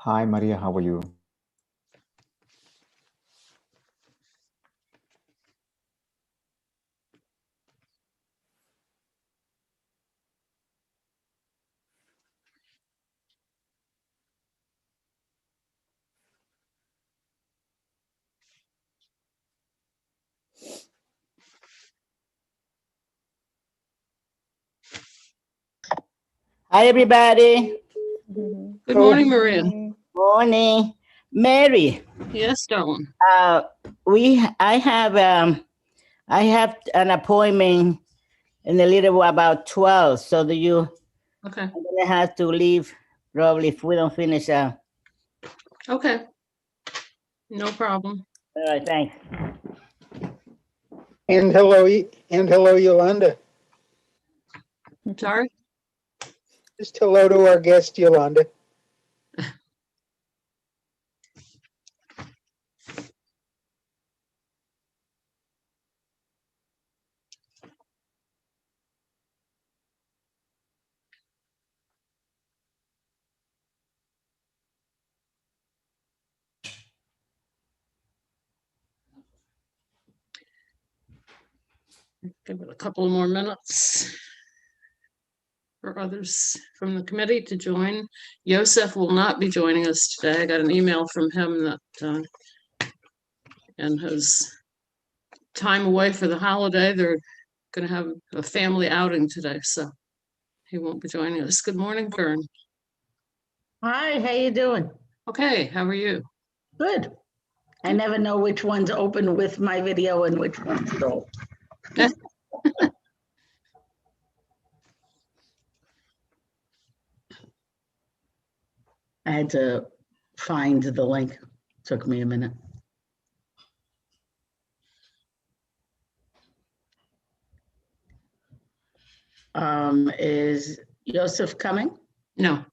Hi, Maria. How are you? Hi, everybody. Good morning, Maria. Morning. Mary, Yes, darling. I have an appointment in a little while, about 12. So Okay. I'm gonna have to leave probably if we don't finish. Okay. No problem. All right, thanks. And hello, Yolanda. I'm sorry. Just hello to our guest, Yolanda. Give it a couple more minutes for others from the committee to join. Yosef will not be joining us today. I got an email from him that and his time away for the holiday, they're going to have a family outing today, so he won't be joining us. Good morning, Karen. Hi, how you doing? Okay, how are you? Good. I never know which one's open with my video and which one's don't. I had to find the link. Took me a minute. Is Joseph coming? No.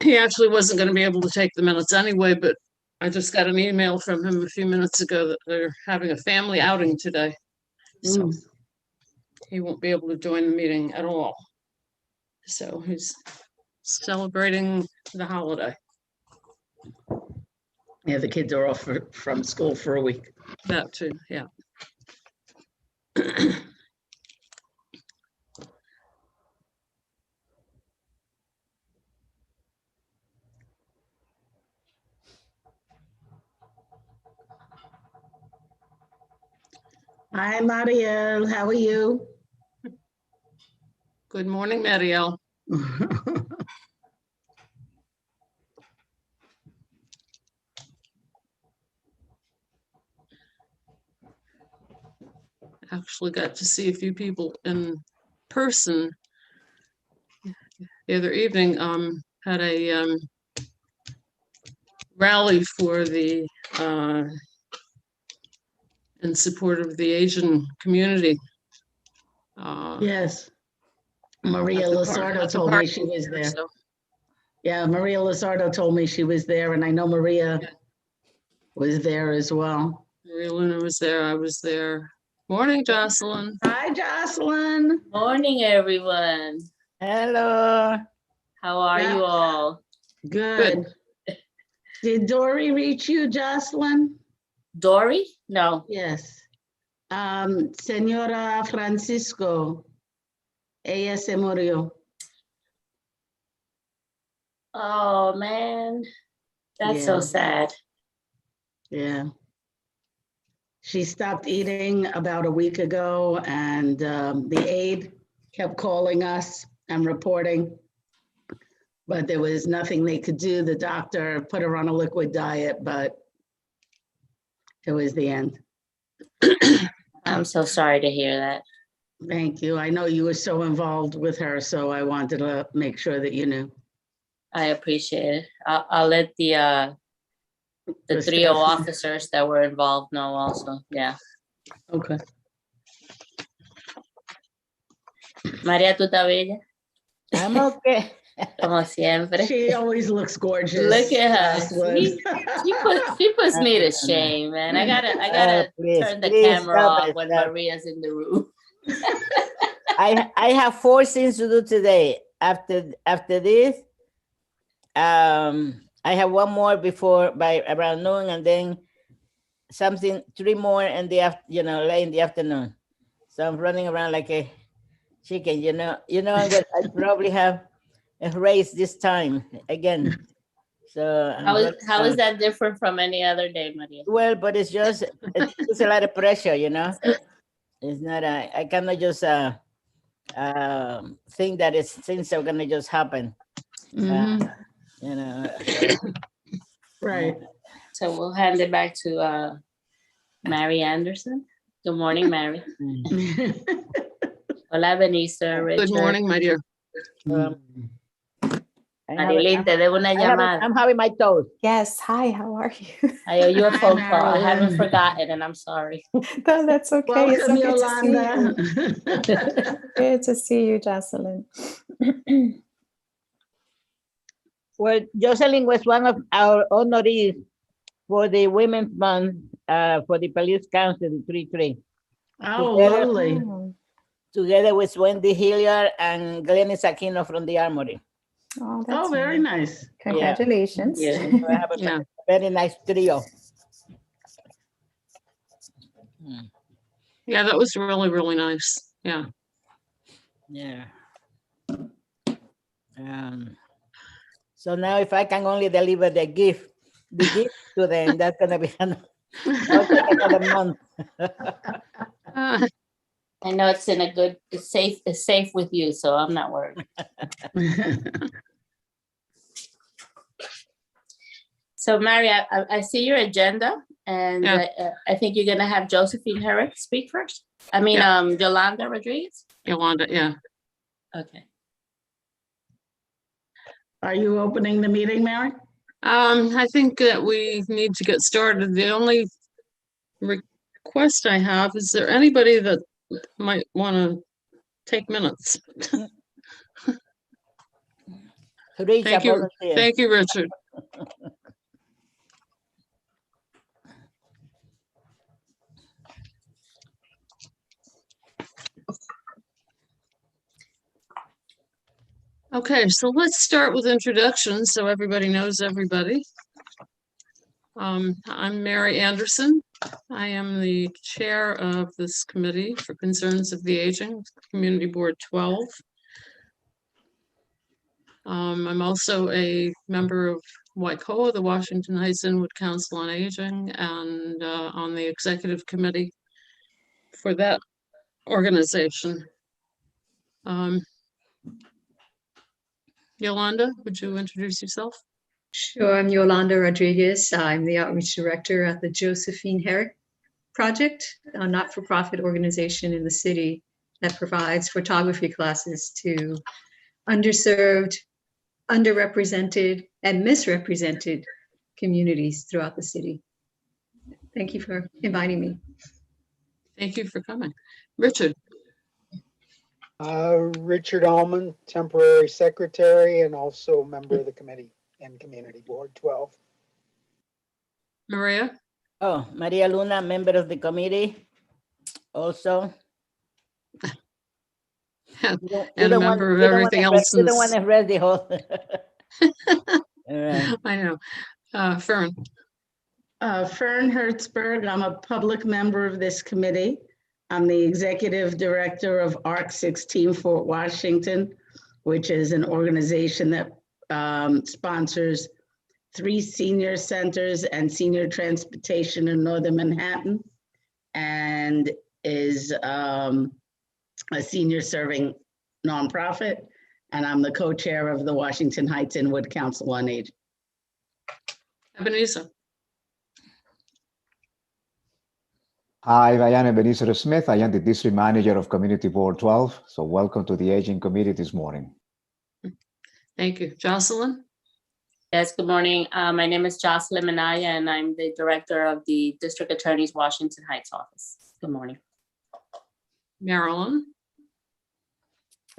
He actually wasn't going to be able to take the minutes anyway, but I just got an email from him a few minutes ago that they're having a family outing today. So he won't be able to join the meeting at all. So he's celebrating the holiday. Yeah, the kids are off from school for a week. That too, yeah. Hi, Mariel. How are you? Good morning, Marielle. Actually got to see a few people in person the other evening. Had a rally for the in support of the Asian community. Yes. Maria at the park- Lizardo at the told me park she was here, there. so, Yeah, Maria Lizardo told me she was there, and I know Maria was there as well. Maria Luna was there, I was there. Morning, Jocelyn. Hi, Jocelyn. Morning, everyone. Hello. How are Yeah. you all? Good. Did Dory reach you, Jocelyn? Dory? No. Yes. Senora Francisco, ella se murió. Oh, man. That's so Yeah. sad. Yeah. She stopped eating about a week ago, and the aide kept calling us and reporting, but there was nothing they could do. The doctor put her on a liquid diet, but it was the end. I'm so sorry to hear that. Thank you. I know you were so involved with her, so I wanted to make sure that you knew. I appreciate it. I'll let the The trio staff- officers that were involved know also. Yeah. Okay. María, ¿tú estás bella? I'm okay. Como siempre. She always looks gorgeous. Look at her. Jocelyn. She puts me to shame, man. I gotta Please, turn the please camera stop off it, when stop. Maria's in the room. I have 4 things to do today. After this, I have one more before by around noon, and then 3 more in the late in the afternoon. So I'm running around like a chicken. I probably have a race this time again. So I'm running How is around. that different from any other day, Maria? Well, but it's a lot of pressure, It's not I cannot just think that things are gonna just happen. Mhm, right. So we'll hand it back to Mary Anderson. Good morning, Mary. Hola, Benicio, Richard. Good morning, my dear. Marilyn, te debo una llamada. I'm having my toast. Yes. Hi, how are you? I owe you a Hi, phone call. I haven't Marilyn. forgotten, and I'm sorry. No, that's okay. It's so Welcome, good to see you. Yolanda. Good to see you, Jocelyn. Well, Jocelyn was one of our honorees for the Women's Month for the Police Council, the 3-3, Oh, Together. lovely. Oh, together with Wendy Hilliard and Glennis Aquino from the Armory. oh, that's Oh, very nice. Congratulations. Yeah. So I have a Yeah. very nice trio. Yeah, that was really, really nice. Yeah. Yeah. So now if I can only deliver the gift to them, that's gonna be another month. I know it's safe with you, so I'm not worried. So, Mary, I see your agenda, and Yeah. I think you're gonna have Josephine Herrick speak first. I mean, Yolanda Rodriguez. Yolanda, yeah. Okay. Are you opening the meeting, Mary? I think that we need to get started. The only request I have, is there anybody that might want to take minutes? Thank you. Volunteer. Thank you, Richard. Okay, so let's start with introductions so everybody knows everybody. I'm Mary Anderson. I am the chair of this committee for concerns of the aging, Community Board 12. I'm also a member of WICOA, the Washington Heights Inwood Council on Aging, and on the executive committee for that organization. Yolanda, would you introduce yourself? Sure, I'm Yolanda Rodriguez. I'm the Outreach Director at the Josephine Herrick Project, a not-for-profit organization in the city that provides photography classes to underserved, underrepresented, and misrepresented communities throughout the city. Thank you for inviting me. Thank you for coming. Richard, Richard Allman, temporary secretary and also member of the committee and Community Board 12. Maria, Oh, Maria Luna, member of the committee. Also. and You a don't want- member of you don't everything wanna else. You don't want to read the whole. All right. I know. Fern, Fern Hertzberg, I'm a public member of this committee. I'm the executive director of ARC 16 Fort Washington, which is an organization that sponsors 3 senior centers and senior transportation in Northern Manhattan, and is a senior serving nonprofit. And I'm the co-chair of the Washington Heights Inwood Council on Aging. Ebenezer, Hi, I am Ebenezer Smith. I am the district manager of Community Board 12. So welcome to the Aging Committee this morning. thank you. Jocelyn, Yes, good morning. My name is Jocelyn Minaya, and I'm the director of the District Attorney's Washington Heights office. Good morning. Marilyn,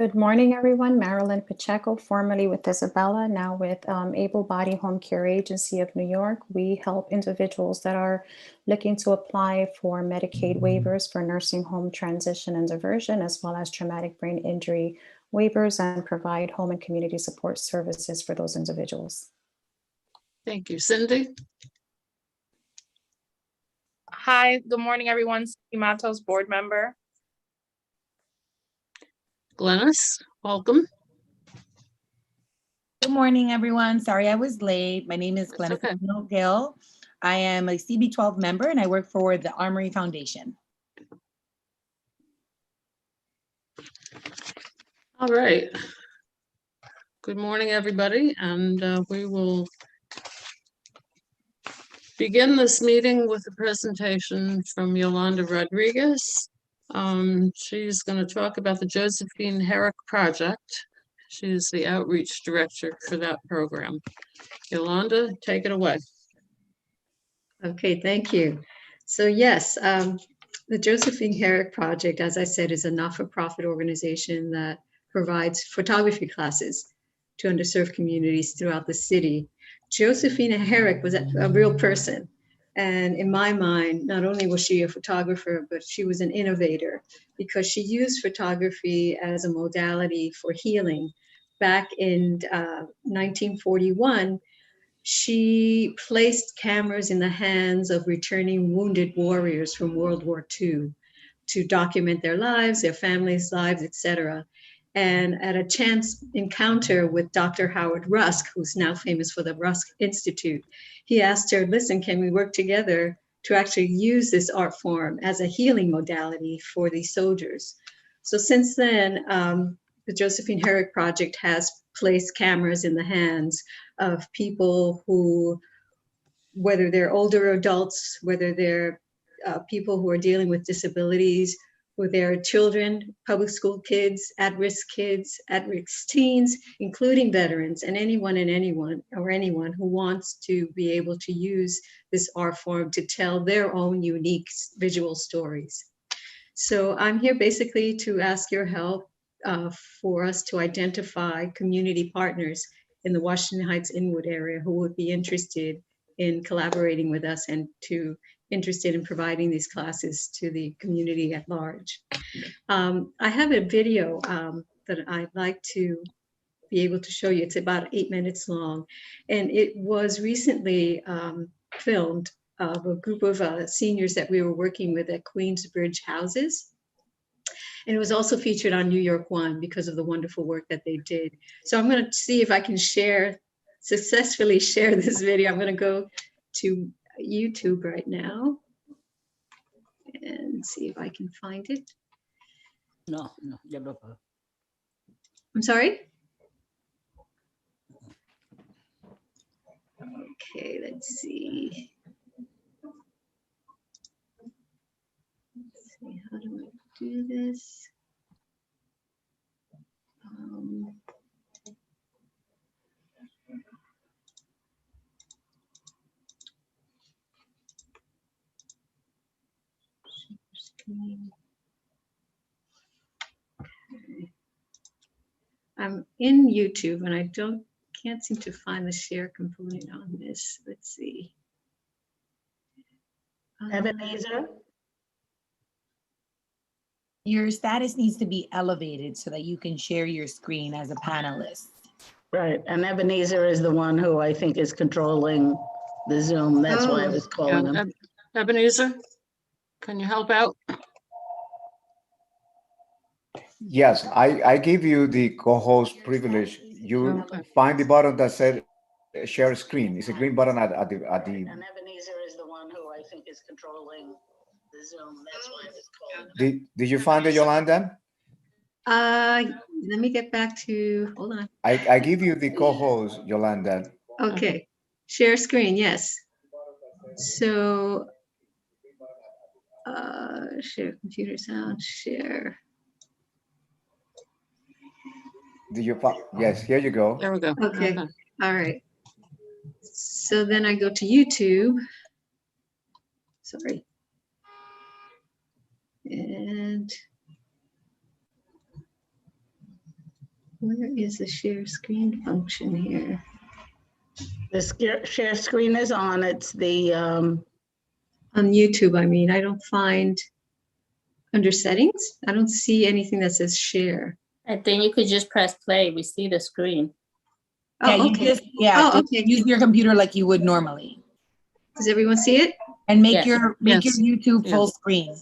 Good morning, everyone. Marilyn Pacheco, formerly with Isabella, now with Able Body Home Care Agency of New York. We help individuals that are looking to apply for Medicaid waivers for nursing home transition and diversion, as well as traumatic brain injury waivers, and provide home and community support services for those individuals. Thank you. Cindy? Hi, good morning, everyone. Cindy Matos, board member. Glennis, welcome. Good morning, everyone. Sorry I was late. My name is That's Glennis okay. Gill. I am a CB12 member and I work for the Armory Foundation. All right. Good morning, everybody, and we will begin this meeting with a presentation from Yolanda Rodriguez. She's going to talk about the Josephine Herrick Project. She's the outreach director for that program. Yolanda, take it away. Okay, thank you. So yes, the Josephine Herrick Project, as I said, is a not-for-profit organization that provides photography classes to underserved communities throughout the city. Josephine Herrick was a real person. And in my mind, not only was she a photographer, but she was an innovator because she used photography as a modality for healing. Back in 1941, she placed cameras in the hands of returning wounded warriors from World War II to document their lives, their families' lives, etc. And at a chance encounter with Dr. Howard Rusk, who's now famous for the Rusk Institute, he asked her, listen, can we work together to actually use this art form as a healing modality for these soldiers? So since then, the Josephine Herrick Project has placed cameras in the hands of people who, whether they're older adults, whether they're people who are dealing with disabilities, whether they're children, public school kids, at-risk teens, including veterans, and anyone who wants to be able to use this art form to tell their own unique visual stories. So I'm here basically to ask your help for us to identify community partners in the Washington Heights Inwood area who would be interested in collaborating with us and interested in providing these classes to the community at large. I have a video that I'd like to be able to show you. It's about 8 minutes long, and it was recently filmed of a group of seniors that we were working with at Queensbridge Houses. And it was also featured on New York One because of the wonderful work that they did. So I'm going to see if I can successfully share this video. I'm going to go to YouTube right now and see if I can find it. No. I'm sorry? Okay, let's see. How do I do this? Okay. I'm in YouTube and I can't seem to find the share component on this. Let's see. Ebenezer? Your status needs to be elevated so that you can share your screen as a panelist. Right, and Ebenezer is the one who I think is controlling the Zoom. That's why I was calling him. Ebenezer, can you help out? Yes, I give you the co-host privilege. You find the button that said share screen. It's a green button at the. And Ebenezer is the one who I think is controlling the Zoom. That's why I was calling him. Did you find it, Yolanda? Let me get back to, hold on. I give you the co-host, Yolanda. Okay, share screen, yes. So, share computer sound, share. Did you find? Yes, here you go. There we go. Okay, all right. So then I go to YouTube. Sorry. And Where is the share screen function here? The share screen is on. It's the, On YouTube, I mean, I don't find under settings, I don't see anything that says share. I think you could just press play. We see the screen. Yeah, Oh, you okay. just, Oh, okay. use your computer like you would normally. Does everyone see it? And make Yes. your Yes. YouTube full Yes. screen.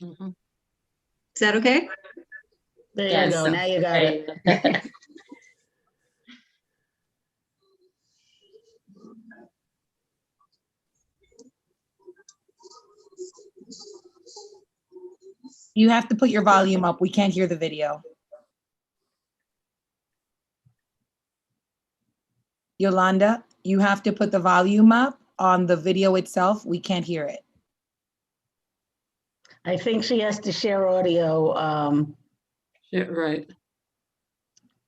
Mhm. Is that okay? there you Yes. go. Now you got it. You have to put your volume up. We can't hear the video. Yolanda, you have to put the volume up on the video itself. We can't hear it. I think she has to share audio Yeah, right.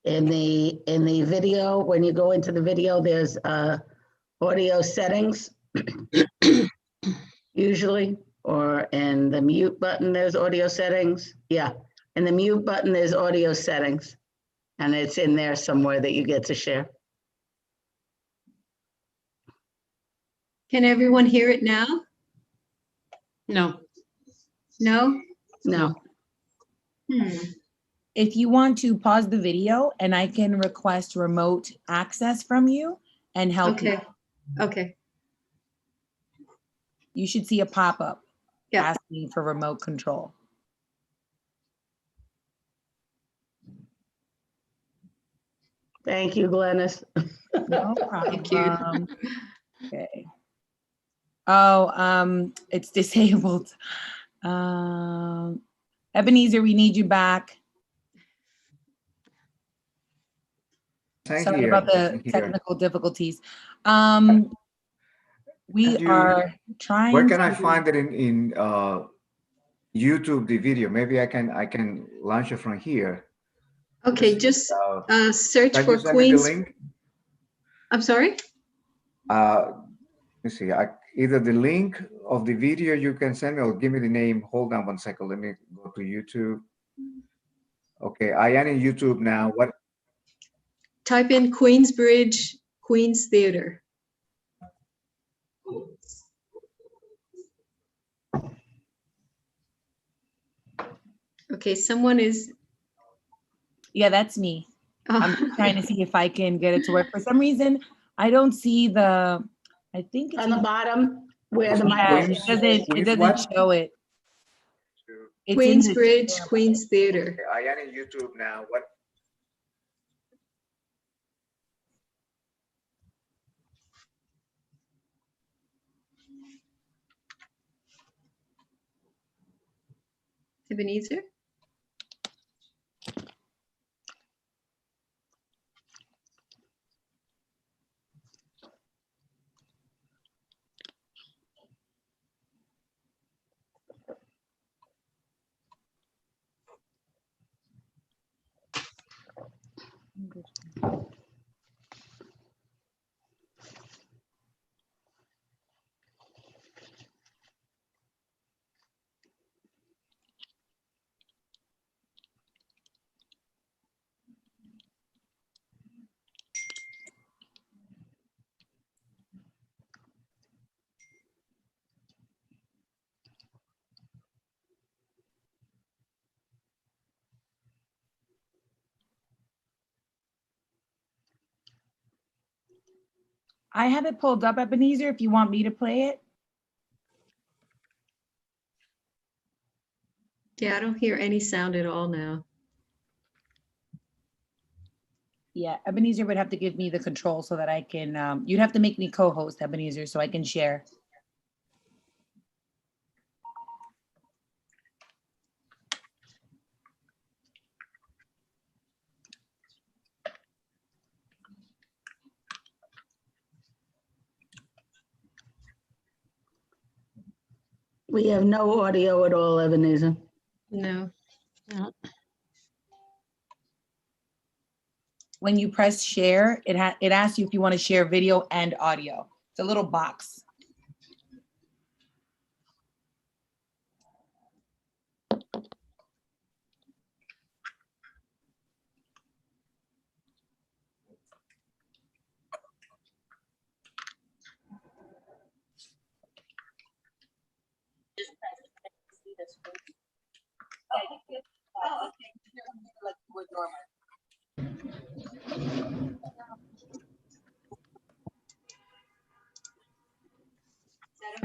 in the video. When you go into the video, there's audio settings usually, or in the mute button, there's audio settings. Yeah, in the mute button, there's audio settings. And it's in there somewhere that you get to share. Can everyone hear it now? No, No? No, If you want to pause the video and I can request remote access from you and help you. Okay, okay, You should see a pop-up yeah. asking for remote control. thank you, Glennis. No problem. Thank you. Okay. Oh, it's disabled. Ebenezer, we need you back. Thank Sorry you. about the Thank you. technical difficulties. We Can you- are trying. Where can I to- find it in YouTube, the video? Maybe I can launch it from here. Okay, just search Can for you send me the Queens. link? I'm sorry? Let's see, either the link of the video you can send me or give me the name. Hold on 1 second. Let me go to YouTube. Okay, I am in YouTube now. What? Type in Queensbridge, Queens Theater. Okay, someone is, Yeah, that's me. I'm oh, trying to see if I can get it to work. For some reason, I don't see the, I think it's On the bottom, where the yeah, mic it is. doesn't what? show it. It's in the Queensbridge, share Queens Theater. Okay, I am in YouTube now. What? Ebenezer? I have it pulled up, Ebenezer, if you want me to play it. Yeah, I don't hear any sound at all now. Yeah, Ebenezer would have to give me the control so that I can, you'd have to make me co-host, Ebenezer, so I can share. We have no audio at all, Ebenezer. No. When you press share, it asks you if you want to share video and audio. It's a little box.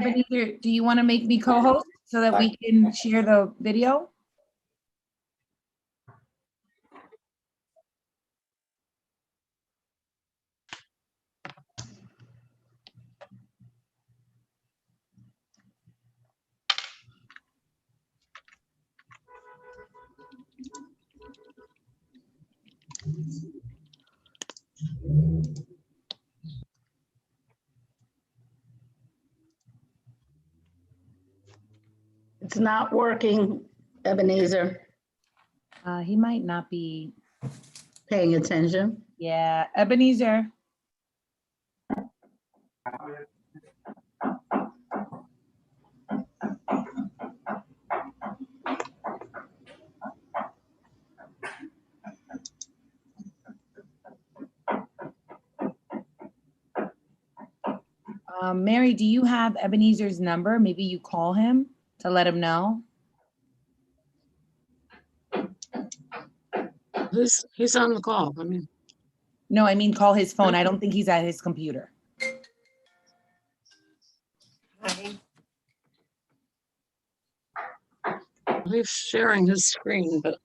Ebenezer, do you want to make me co-host so that we can share the video? It's not working, Ebenezer, He might not be. paying attention. Yeah, Ebenezer. Mary, do you have Ebenezer's number? Maybe you call him to let him know. He's on the call. I mean, No, I mean, call his phone. I don't think he's at his computer. he's sharing his screen, but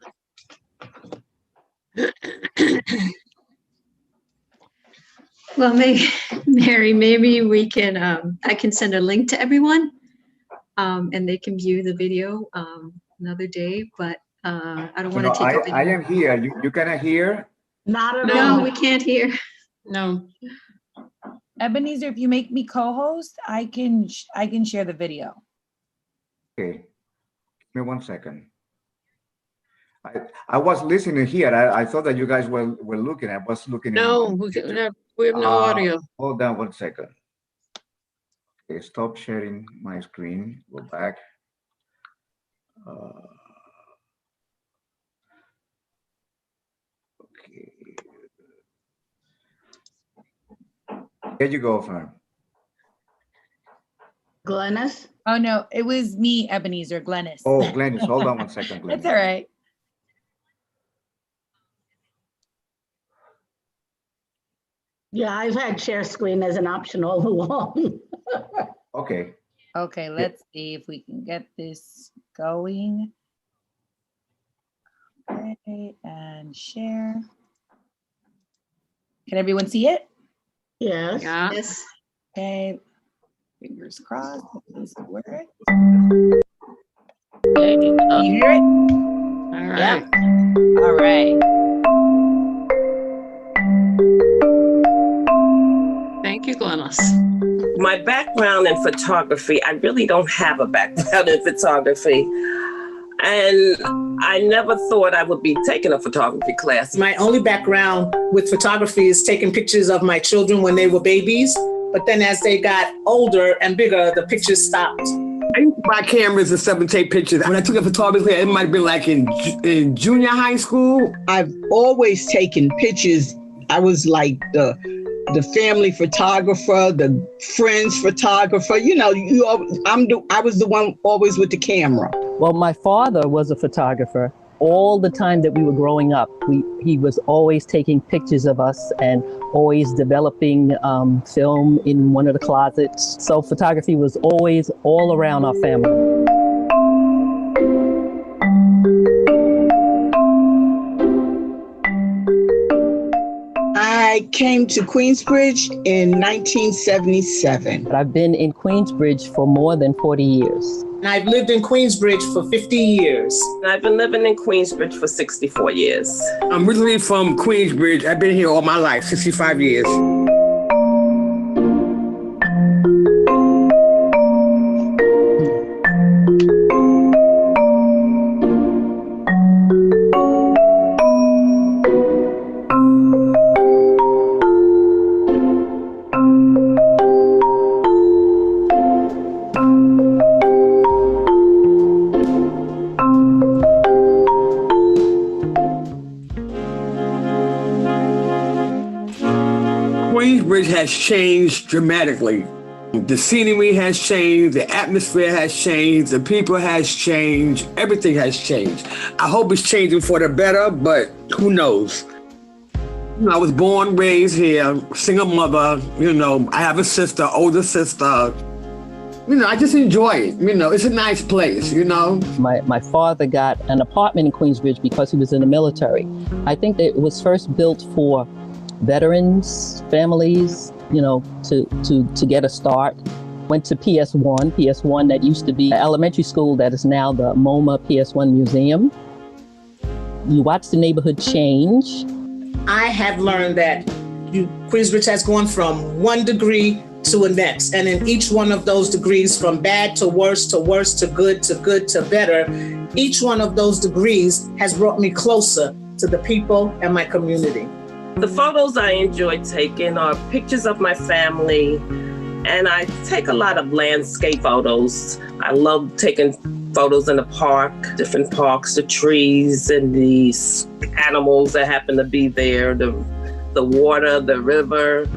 Well, Mary, maybe we can, I can send a link to everyone, and they can view the video another day, but I don't want to take a I video. am here. You cannot hear? Not at No, all. we can't hear. no. Ebenezer, if you make me co-host, I can share the video. Okay. Give me 1 second. I was listening here. I thought that you guys were looking. I was looking. No, we have no audio. Hold on 1 second. Okay, stop sharing my screen. Go back. Okay. Here you go, Fern. Glennis? Oh, no, it was me, Ebenezer, Glennis. Oh, Glennis, hold on 1 second, Glennis. That's all right. Yeah, I've had share screen as an option all along. Okay. Okay, let's see if we can get this going. Okay, and share. Can everyone see it? Yes. Yeah. Yes. Okay, fingers crossed. This works. There you go. Can you hear it? All right. All right. Thank you, Glennis. My background in photography, I really don't have a background in photography. And I never thought I would be taking a photography class. My only background with photography is taking pictures of my children when they were babies. But then as they got older and bigger, the pictures stopped. I used to buy cameras and stuff and take pictures. When I took a photography class, it might have been like in junior high school. I've always taken pictures. I was like the family photographer, the friends photographer. You know, I was the one always with the camera. Well, my father was a photographer. All the time that we were growing up, he was always taking pictures of us and always developing film in one of the closets. So photography was always all around our family. I came to Queensbridge in 1977. I've been in Queensbridge for more than 40 years. And I've lived in Queensbridge for 50 years. I've been living in Queensbridge for 64 years. I'm originally from Queensbridge. I've been here all my life, 65 years. Queensbridge has changed dramatically. The scenery has changed, the atmosphere has changed, the people has changed, everything has changed. I hope it's changing for the better, but who knows? I was born, raised here, single mother, I have a sister, older sister. I just enjoy it. It's a nice place, My father got an apartment in Queensbridge because he was in the military. I think that it was first built for veterans, families, to get a start. Went to PS1 that used to be an elementary school that is now the MoMA PS1 Museum. You watch the neighborhood change. I have learned that Queensbridge has gone from 1 degree to a next. And in each one of those degrees, from bad to worse to worse to good to better, each one of those degrees has brought me closer to the people and my community. The photos I enjoy taking are pictures of my family, and I take a lot of landscape photos. I love taking photos in the park, different parks, the trees and the animals that happen to be there, the water, the river.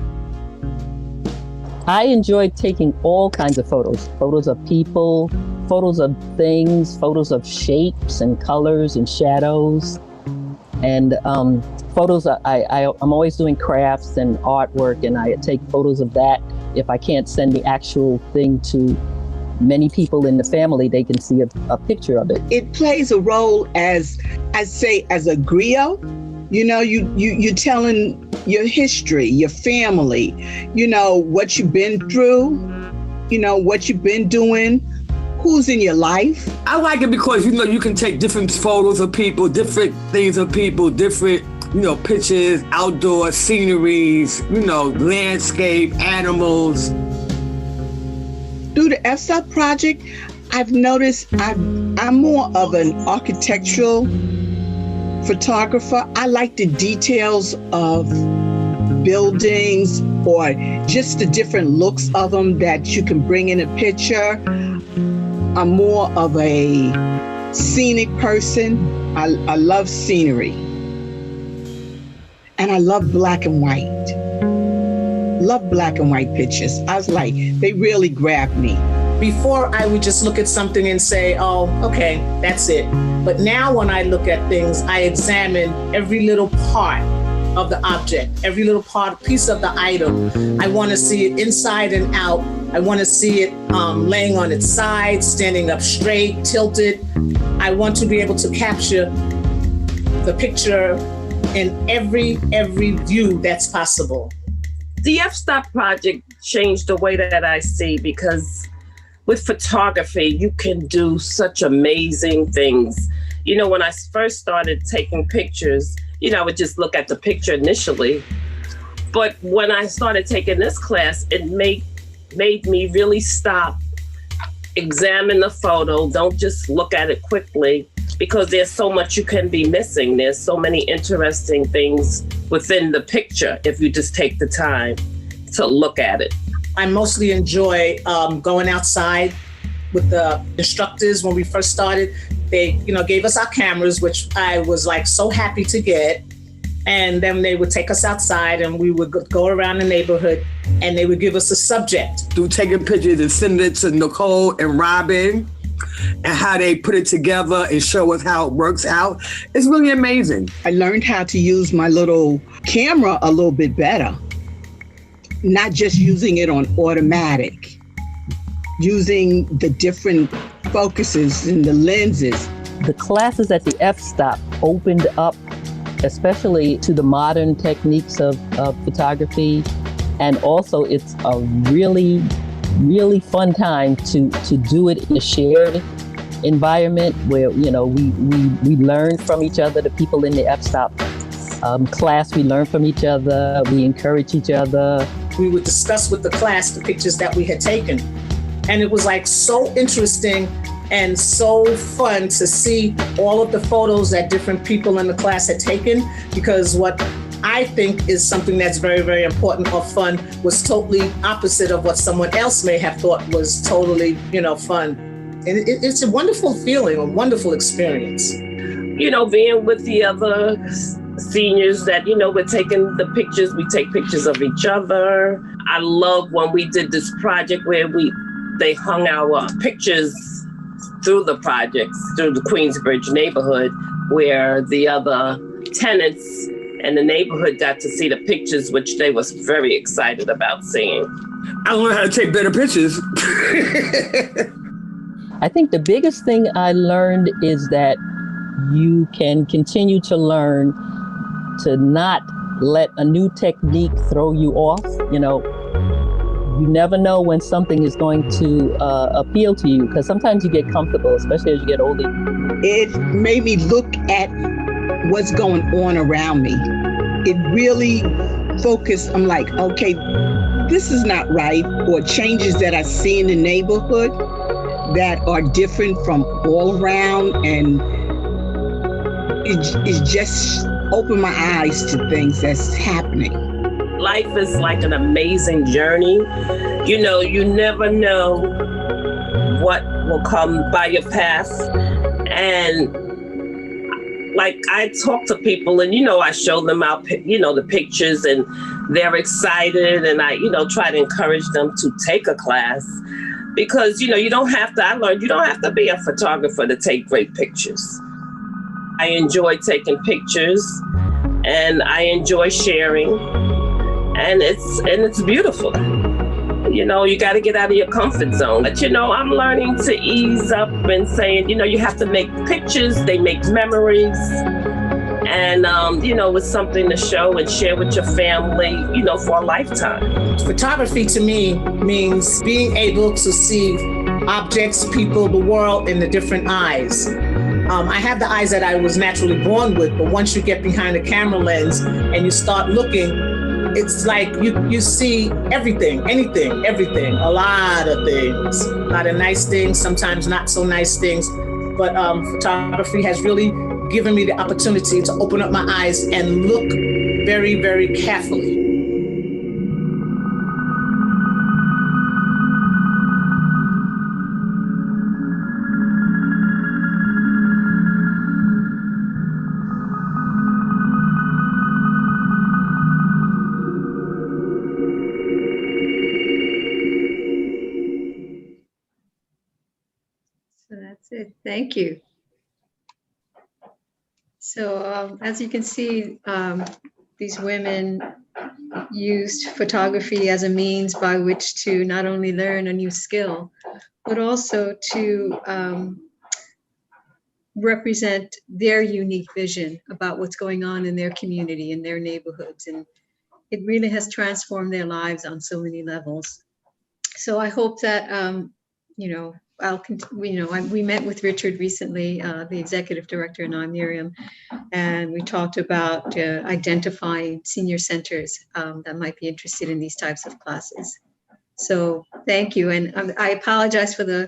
I enjoyed taking all kinds of photos of people, photos of things, photos of shapes and colors and shadows. And photos, I'm always doing crafts and artwork, and I take photos of that. If I can't send the actual thing to many people in the family, they can see a picture of it. It plays a role as a griot. You're telling your history, your family, what you've been through, what you've been doing, who's in your life. I like it because, you can take different photos of people, different things of people, different, pictures, outdoor sceneries, landscape, animals. Through the FSTOP project, I've noticed I'm more of an architectural photographer. I like the details of buildings or just the different looks of them that you can bring in a picture. I'm more of a scenic person. I love scenery. And I love black and white. Love black and white pictures. I was like, they really grabbed me. Before, I would just look at something and say, oh, okay, that's it. But now when I look at things, I examine every little part of the object, every little piece of the item. I want to see it inside and out. I want to see it laying on its side, standing up straight, tilted. I want to be able to capture the picture in every view that's possible. The FSTOP project changed the way that I see, because with photography, you can do such amazing things. When I first started taking pictures, I would just look at the picture initially. But when I started taking this class, it made me really stop, examine the photo, don't just look at it quickly, because there's so much you can be missing. There's so many interesting things within the picture if you just take the time to look at it. I mostly enjoy going outside with the instructors. When we first started, they gave us our cameras, which I was like so happy to get. And then they would take us outside and we would go around the neighborhood and they would give us a subject. Through taking pictures and sending it to Nicole and Robin and how they put it together and show us how it works out. It's really amazing. I learned how to use my little camera a little bit better. Not just using it on automatic, using the different focuses and the lenses. The classes at the FSTOP opened up especially to the modern techniques of photography. And also it's a really, really fun time to do it in a shared environment where, we learn from each other, the people in the FSTOP class, we learn from each other, we encourage each other. We would discuss with the class the pictures that we had taken. And it was like so interesting and so fun to see all of the photos that different people in the class had taken, because what I think is something that's very, very important or fun was totally opposite of what someone else may have thought was totally, fun. And it's a wonderful feeling, a wonderful experience. Being with the other seniors that, we're taking the pictures, we take pictures of each other. I love when we did this project where they hung our pictures through the projects, through the Queensbridge neighborhood, where the other tenants in the neighborhood got to see the pictures, which they was very excited about seeing. I learned how to take better pictures. I think the biggest thing I learned is that you can continue to learn to not let a new technique throw you off. You know, you never know when something is going to appeal to you, because sometimes you get comfortable, especially as you get older. It made me look at what's going on around me. It really focused. I'm like, okay, this is not right, or changes that I see in the neighborhood that are different from all around, and it just opened my eyes to things that's happening. Life is like an amazing journey. You know, you never know what will come by your path. And like, I talk to people and, you know, I show them out, you know, the pictures, and they're excited. And I, you know, try to encourage them to take a class, because, you know, you don't have to, I learned you don't have to be a photographer to take great pictures. I enjoy taking pictures, and I enjoy sharing, and it's beautiful. You know, you got to get out of your comfort zone. But, you know, I'm learning to ease up and saying, you know, you have to make pictures, they make memories. And, you know, it's something to show and share with your family, you know, for a lifetime. Photography to me means being able to see objects, people, the world in the different eyes. I have the eyes that I was naturally born with, but once you get behind the camera lens and you start looking, it's like you see everything, anything, everything, a lot of things, a lot of nice things, sometimes not so nice things. But photography has really given me the opportunity to open up my eyes and look very, very carefully. So that's it. Thank you. So as you can see, these women used photography as a means by which to not only learn a new skill, but also to represent their unique vision about what's going on in their community, in their neighborhoods. And it really has transformed their lives on so many levels. So I hope that, you know, we met with Richard recently, the executive director, and I'm Miriam, and we talked about identifying senior centers that might be interested in these types of classes. So thank you, and I apologize for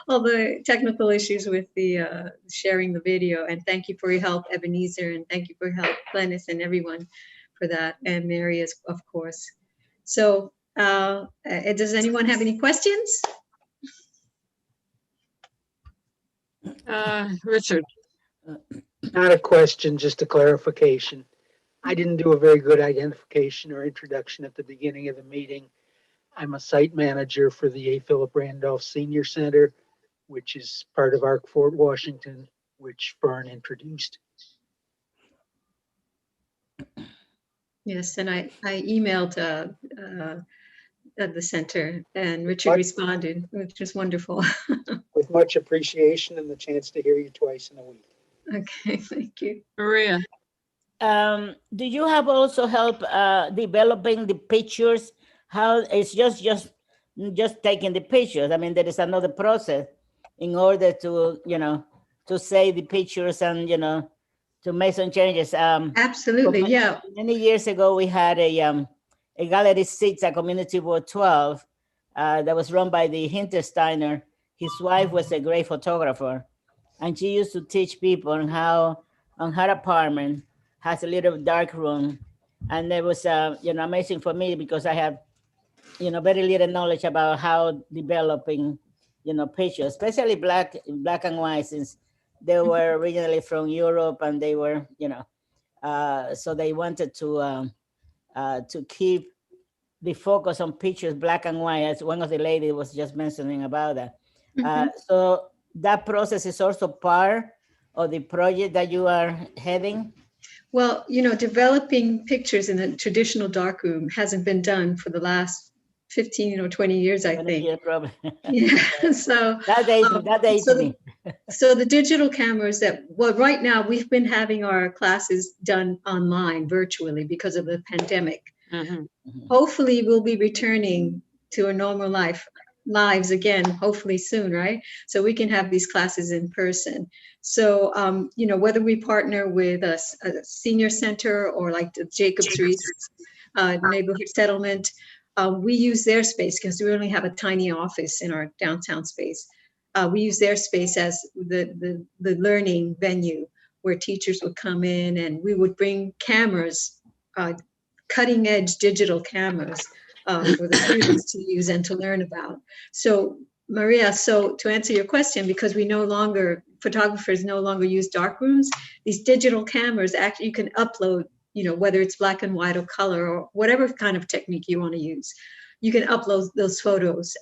all the technical issues with the sharing the video, and thank you for your help, Ebenezer, and thank you for your help, Glennis, and everyone for that, and Mary, of course. So does anyone have any questions? Richard. Not a question, just a clarification. I didn't do a very good identification or introduction at the beginning of the meeting. I'm a site manager for the A. Philip Randolph Senior Center, which is part of ARC Fort Washington, which Fern introduced. Yes, and I emailed at the center, and Richard responded, which was wonderful. With much appreciation and the chance to hear you twice in a week. Okay, thank you. Maria. Do you have also help developing the pictures? How it's just taking the pictures? I mean, there is another process in order to, you know, to save the pictures and, you know, to make some changes. Absolutely, yeah. Many years ago, we had a Gallery 6 at Community Board 12 that was run by the Hintersteiner. His wife was a great photographer, and she used to teach people on how on her apartment has a little dark room. And it was you know, amazing for me because I have, you know, very little knowledge about how developing, you know, pictures, especially black and white, since they were originally from Europe and they were, you know, so they wanted to keep the focus on pictures black and white, as one of the ladies was just mentioning about that. So that process is also part of the project that you are heading? Well, you know, developing pictures in a traditional darkroom hasn't been done for the last 15 or 20 years, I think. Yeah, probably. Yeah, so that dates so me. So the digital cameras that, well, right now we've been having our classes done online virtually because of the pandemic. Hopefully we'll be returning to a normal lives again, hopefully soon, right? So we can have these classes in person. So, you know, whether we partner with a senior center or like the Jacobs Reese neighborhood settlement, we use their space because we only have a tiny office in our downtown space. We use their space as the learning venue where teachers would come in and we would bring cameras, cutting edge digital cameras for the students to use and to learn about. So Maria, so to answer your question, because photographers no longer use dark rooms, these digital cameras, actually you can upload, you know, whether it's black and white or color or whatever kind of technique you want to use. You can upload those photos,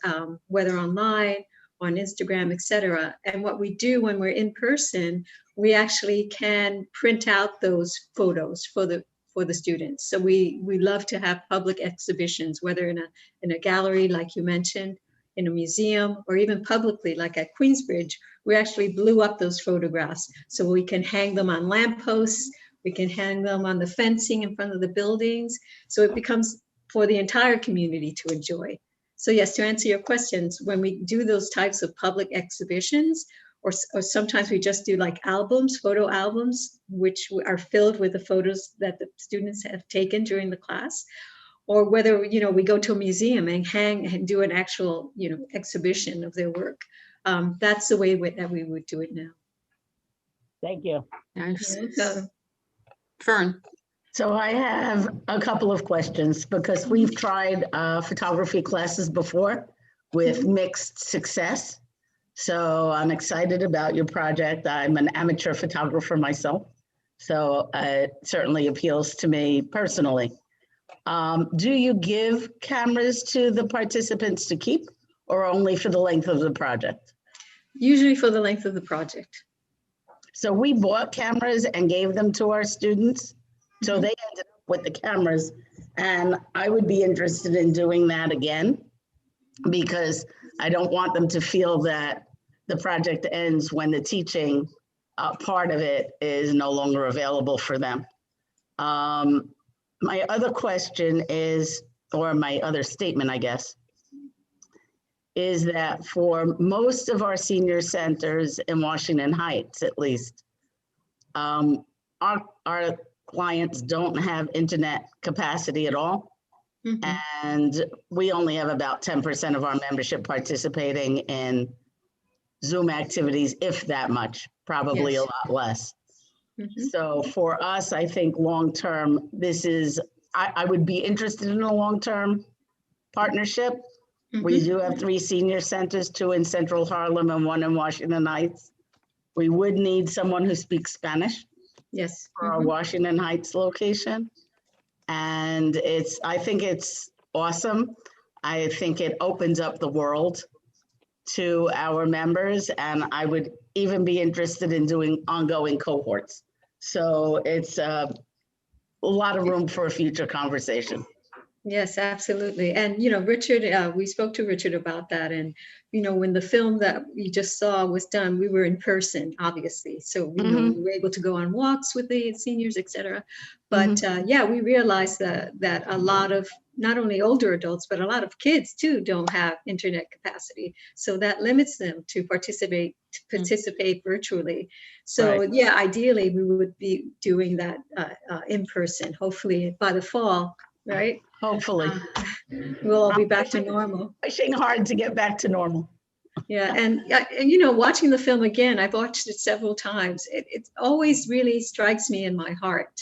whether online, on Instagram, etc. And what we do when we're in person, we actually can print out those photos for the students. So we love to have public exhibitions, whether in a gallery, like you mentioned, in a museum, or even publicly, like at Queensbridge. We actually blew up those photographs so we can hang them on lampposts, we can hang them on the fencing in front of the buildings. So it becomes for the entire community to enjoy. So yes, to answer your questions, when we do those types of public exhibitions, or sometimes we just do like albums, photo albums, which are filled with the photos that the students have taken during the class, or whether, you know, we go to a museum and hang and do an actual, you know, exhibition of their work. That's the way that we would do it now. Thank you. Nice. Fern. So I have a couple of questions because we've tried photography classes before with mixed success. So I'm excited about your project. I'm an amateur photographer myself, so it certainly appeals to me personally. Do you give cameras to the participants to keep or only for the length of the project? Usually for the length of the project. So we bought cameras and gave them to our students. So they ended up with the cameras, and I would be interested in doing that again because I don't want them to feel that the project ends when the teaching part of it is no longer available for them. My other question is, or my other statement, I guess, is that for most of our senior centers in Washington Heights, at least, our clients don't have internet capacity at all. And we only have about 10% of our membership participating in Zoom activities, if that much, probably a lot less. So for us, I think long-term, this is, I would be interested in a long-term partnership. We do have 3 senior centers, 2 in Central Harlem and 1 in Washington Heights. We would need someone who speaks Spanish. Yes. For our Washington Heights location. And I think it's awesome. I think it opens up the world to our members, and I would even be interested in doing ongoing cohorts. So it's a lot of room for a future conversation. Yes, absolutely. And, you know, Richard, we spoke to Richard about that. And, you know, when the film that we just saw was done, we were in person, obviously. So, you know, we were able to go on walks with the seniors, et cetera. But yeah, we realized that a lot of not only older adults, but a lot of kids too don't have internet capacity. So that limits them to participate virtually. So yeah, ideally we would be doing that in person, hopefully by the fall, right? Hopefully. We'll all be back to normal. Pushing hard to get back to normal. Yeah, and you know, watching the film again, I've watched it several times. It always really strikes me in my heart,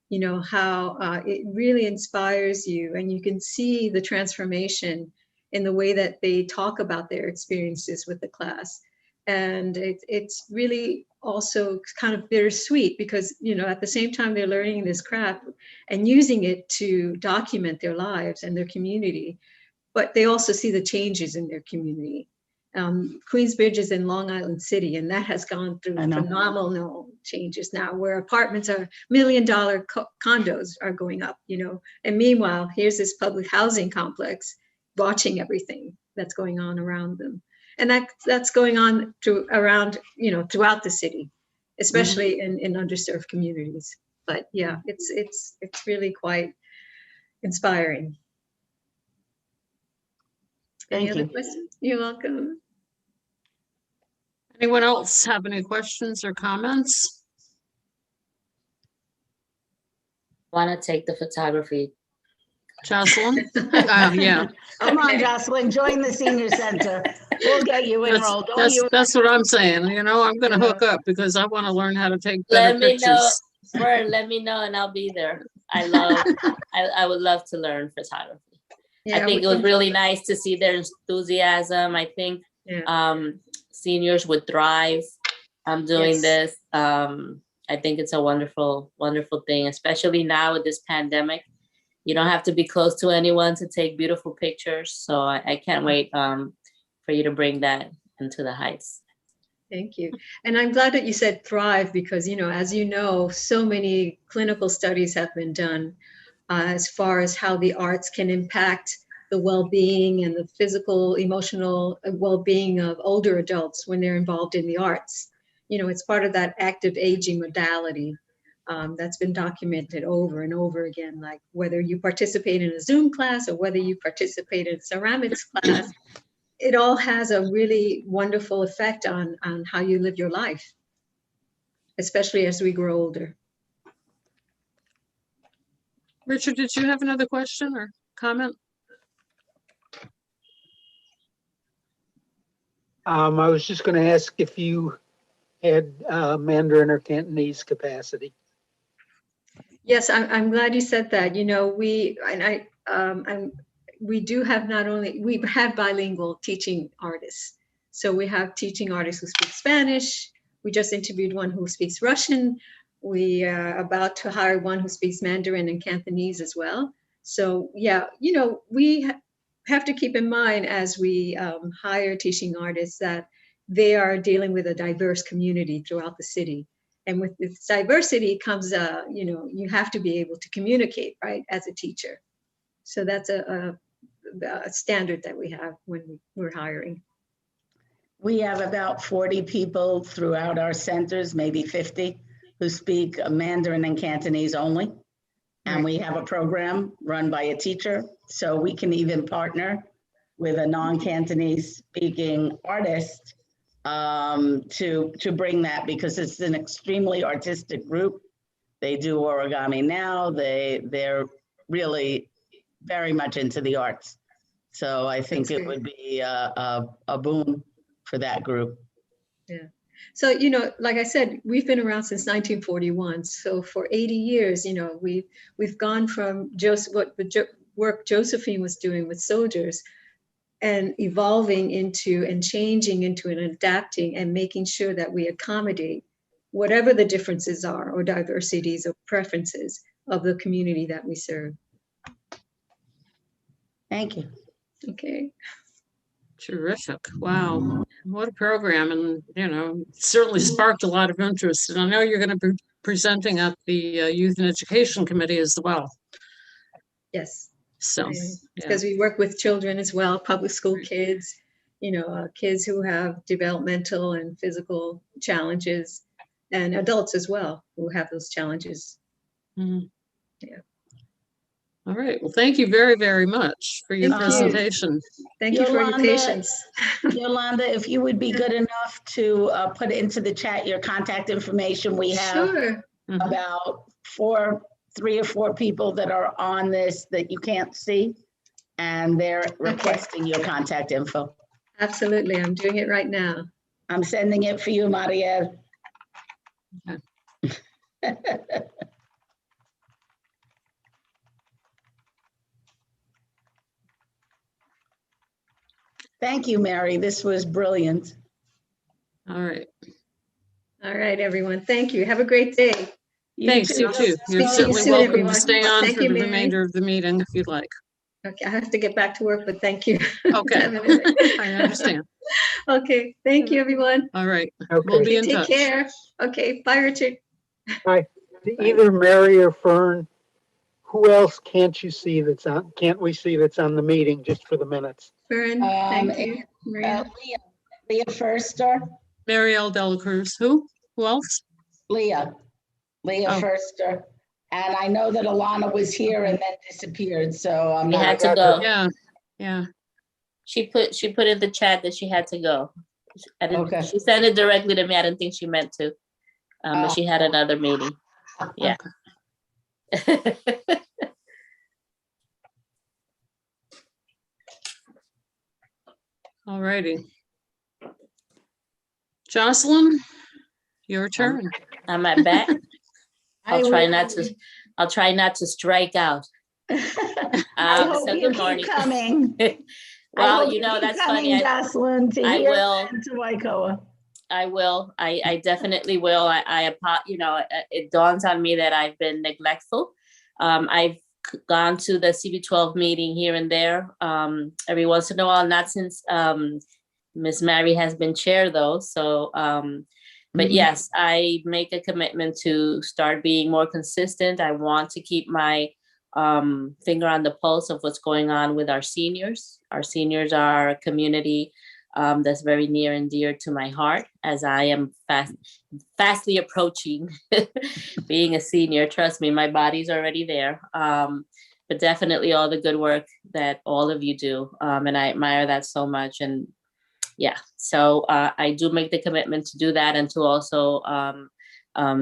you know, how it really inspires you, and you can see the transformation in the way that they talk about their experiences with the class. And it's really also kind of bittersweet because, you know, at the same time they're learning this craft and using it to document their lives and their community, but they also see the changes in their community. Queensbridge is in Long Island City, and that has gone through phenomenal changes now, where apartments are $1 million condos are going up, you know, and meanwhile, here's this public housing complex, watching everything that's going on around them. And that's going on around, throughout the city, especially in underserved communities. But yeah, it's really quite inspiring. Any Thank other you. questions? You're welcome. Anyone else have any questions or comments? Want to take the photography? Jocelyn? Yeah. Come on, Jocelyn, join the senior center. We'll get you enrolled. That's what I'm saying. I'm going to hook up because I want to learn how to take better Let me know, pictures. Vern, let me know and I'll be there. I would love to learn photography. I think it was really nice to see their enthusiasm. I think seniors would thrive doing this. I think it's a wonderful, wonderful thing, especially now with this pandemic. You don't have to be close to anyone to take beautiful pictures. So I can't wait for you to bring that into the heights. Thank you. And I'm glad that you said thrive because, as you know, so many clinical studies have been done as far as how the arts can impact the well-being and the physical, emotional well-being of older adults when they're involved in the arts. It's part of that active aging modality that's been documented over and over again, like whether you participate in a Zoom class or whether you participate in a ceramics class, it all has a really wonderful effect on how you live your life, especially as we grow older. Richard, did you have another question or comment? I was just going to ask if you had Mandarin or Cantonese capacity. Yes, I'm glad you said that. We do have we have bilingual teaching artists. So we have teaching artists who speak Spanish. We just interviewed one who speaks Russian. We are about to hire one who speaks Mandarin and Cantonese as well. So yeah, we have to keep in mind as we hire teaching artists that they are dealing with a diverse community throughout the city. And with this diversity comes, you have to be able to communicate, right, as a teacher. So that's a standard that we have when we're hiring. We have about 40 people throughout our centers, maybe 50, who speak Mandarin and Cantonese only. And we have a program run by a teacher. So we can even partner with a non-Cantonese speaking artist to bring that, because it's an extremely artistic group. They do origami now. They're really very much into the arts. So I think it would be a boom for that group. Yeah. So, like I said, we've been around since 1941. So for 80 years, we've gone from what the work Josephine was doing with soldiers and evolving into and changing into and adapting and making sure that we accommodate whatever the differences are or diversities or preferences of the community that we serve. Thank you. Okay. Terrific. Wow. What a program. And, certainly sparked a lot of interest. And I know you're going to be presenting at the Youth and Education Committee as well. Yes. So, because we work with children as well, public school kids, kids who have developmental and physical challenges, and adults as well who have those challenges. Mm-hmm. Yeah. All right. Well, thank you very, very much for your presentation. Thank you for your patience. Yolanda, if you would be good enough to put into the chat your contact information. We have about 3 or 4 people that are on this that you can't see, and they're requesting your contact info. Absolutely. I'm doing it right now. I'm sending it for you, Marielle. Thank you, Mary. This was brilliant. All right. All right, everyone. Thank you. Have a great day. Thanks, you too. You're certainly welcome to stay on for the remainder of the meeting if you'd like. Okay, I have to get back to work, but thank you. Okay, I understand. Okay, thank you, everyone. All right, okay. We'll be in touch. Take care. Okay, bye, Richard. Hi. Either Mary or Fern, Who else can't you see that's on, can't we see that's on the meeting just for the minutes? Fern, thank you. Maria. Leah Firster. Marielle Delacruz. Who else? Leah Oh. Firster. And I know that Alana was here and then disappeared, so I'm She not. had to go. Yeah. She put in the chat that she had to go. I didn't. Okay. She sent it directly to me. I didn't think she meant to, but she had another meeting. Yeah. All righty. Jocelyn, your turn. I'm at bat. I'll try not to strike out. I hope So you good keep morning. coming. Well, keep that's coming, funny. Jocelyn, to I here will. and to Waikoa. I will. I definitely will. It dawns on me that I've been neglectful. I've gone to the CB12 meeting here and there every once in a while, not since Miss Mary has been chair though. So, but yes, I make a commitment to start being more consistent. I want to keep my finger on the pulse of what's going on with our seniors. Our seniors are a community that's very near and dear to my heart, as I am fastly approaching being a senior. Trust me, my body's already there. But definitely all the good work that all of you do. And I admire that so much. And yeah, so I do make the commitment to do that and to also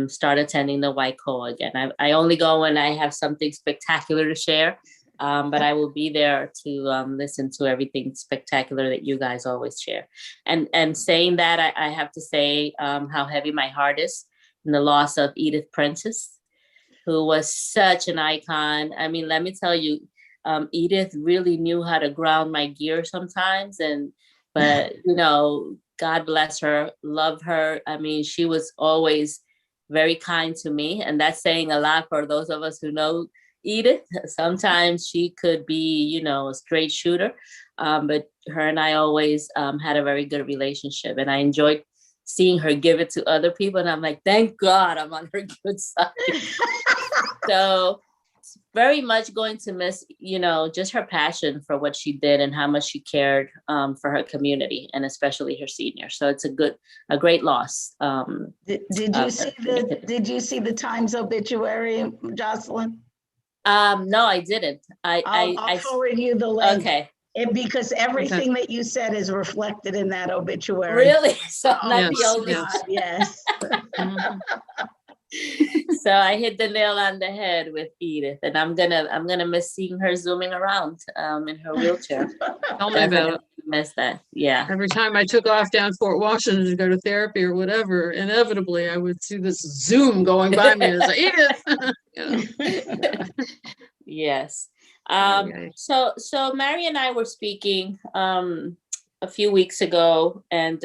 start attending the Waikoa again. I only go when I have something spectacular to share. But I will be there to listen to everything spectacular that you guys always share. And saying that, I have to say how heavy my heart is in the loss of Edith Prentice, who was such an icon. I mean, let me tell you, Edith really knew how to ground my gear sometimes. But God bless her, love her. I mean, she was always very kind to me. And that's saying a lot for those of us who know Edith. Sometimes she could be, a straight shooter, but her and I always had a very good relationship, and I enjoyed seeing her give it to other people. And I'm like, thank God I'm on her good side. So very much going to miss, just her passion for what she did and how much she cared for her community and especially her seniors. So it's a great loss. Did you see the Times obituary, Jocelyn? No, I didn't. I'll forward you the link. Okay. Because everything that you said is reflected in that obituary. Really? So not the only yes. So I hit the nail on the head with Edith, and I'm gonna miss seeing her zooming around in her wheelchair. Tell me about it. Miss that. Yeah. Every time I took off down Fort Washington to go to therapy or whatever, inevitably I would see this Zoom going by me as Edith. Yes. So Mary and I were speaking a few weeks ago, and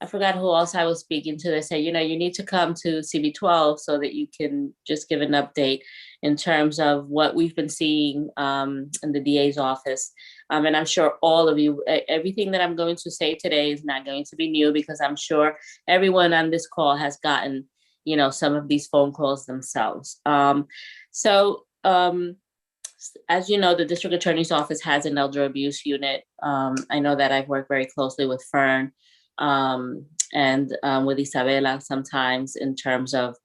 I forgot who else I was speaking to. They said, you need to come to CB12 so that you can just give an update in terms of what we've been seeing in the DA's office. And I'm sure all of you, everything that I'm going to say today is not going to be new, because I'm sure everyone on this call has gotten, some of these phone calls themselves. As you know, the district attorney's office has an elder abuse unit. I know that I've worked very closely with Fern and with Isabella sometimes in terms of,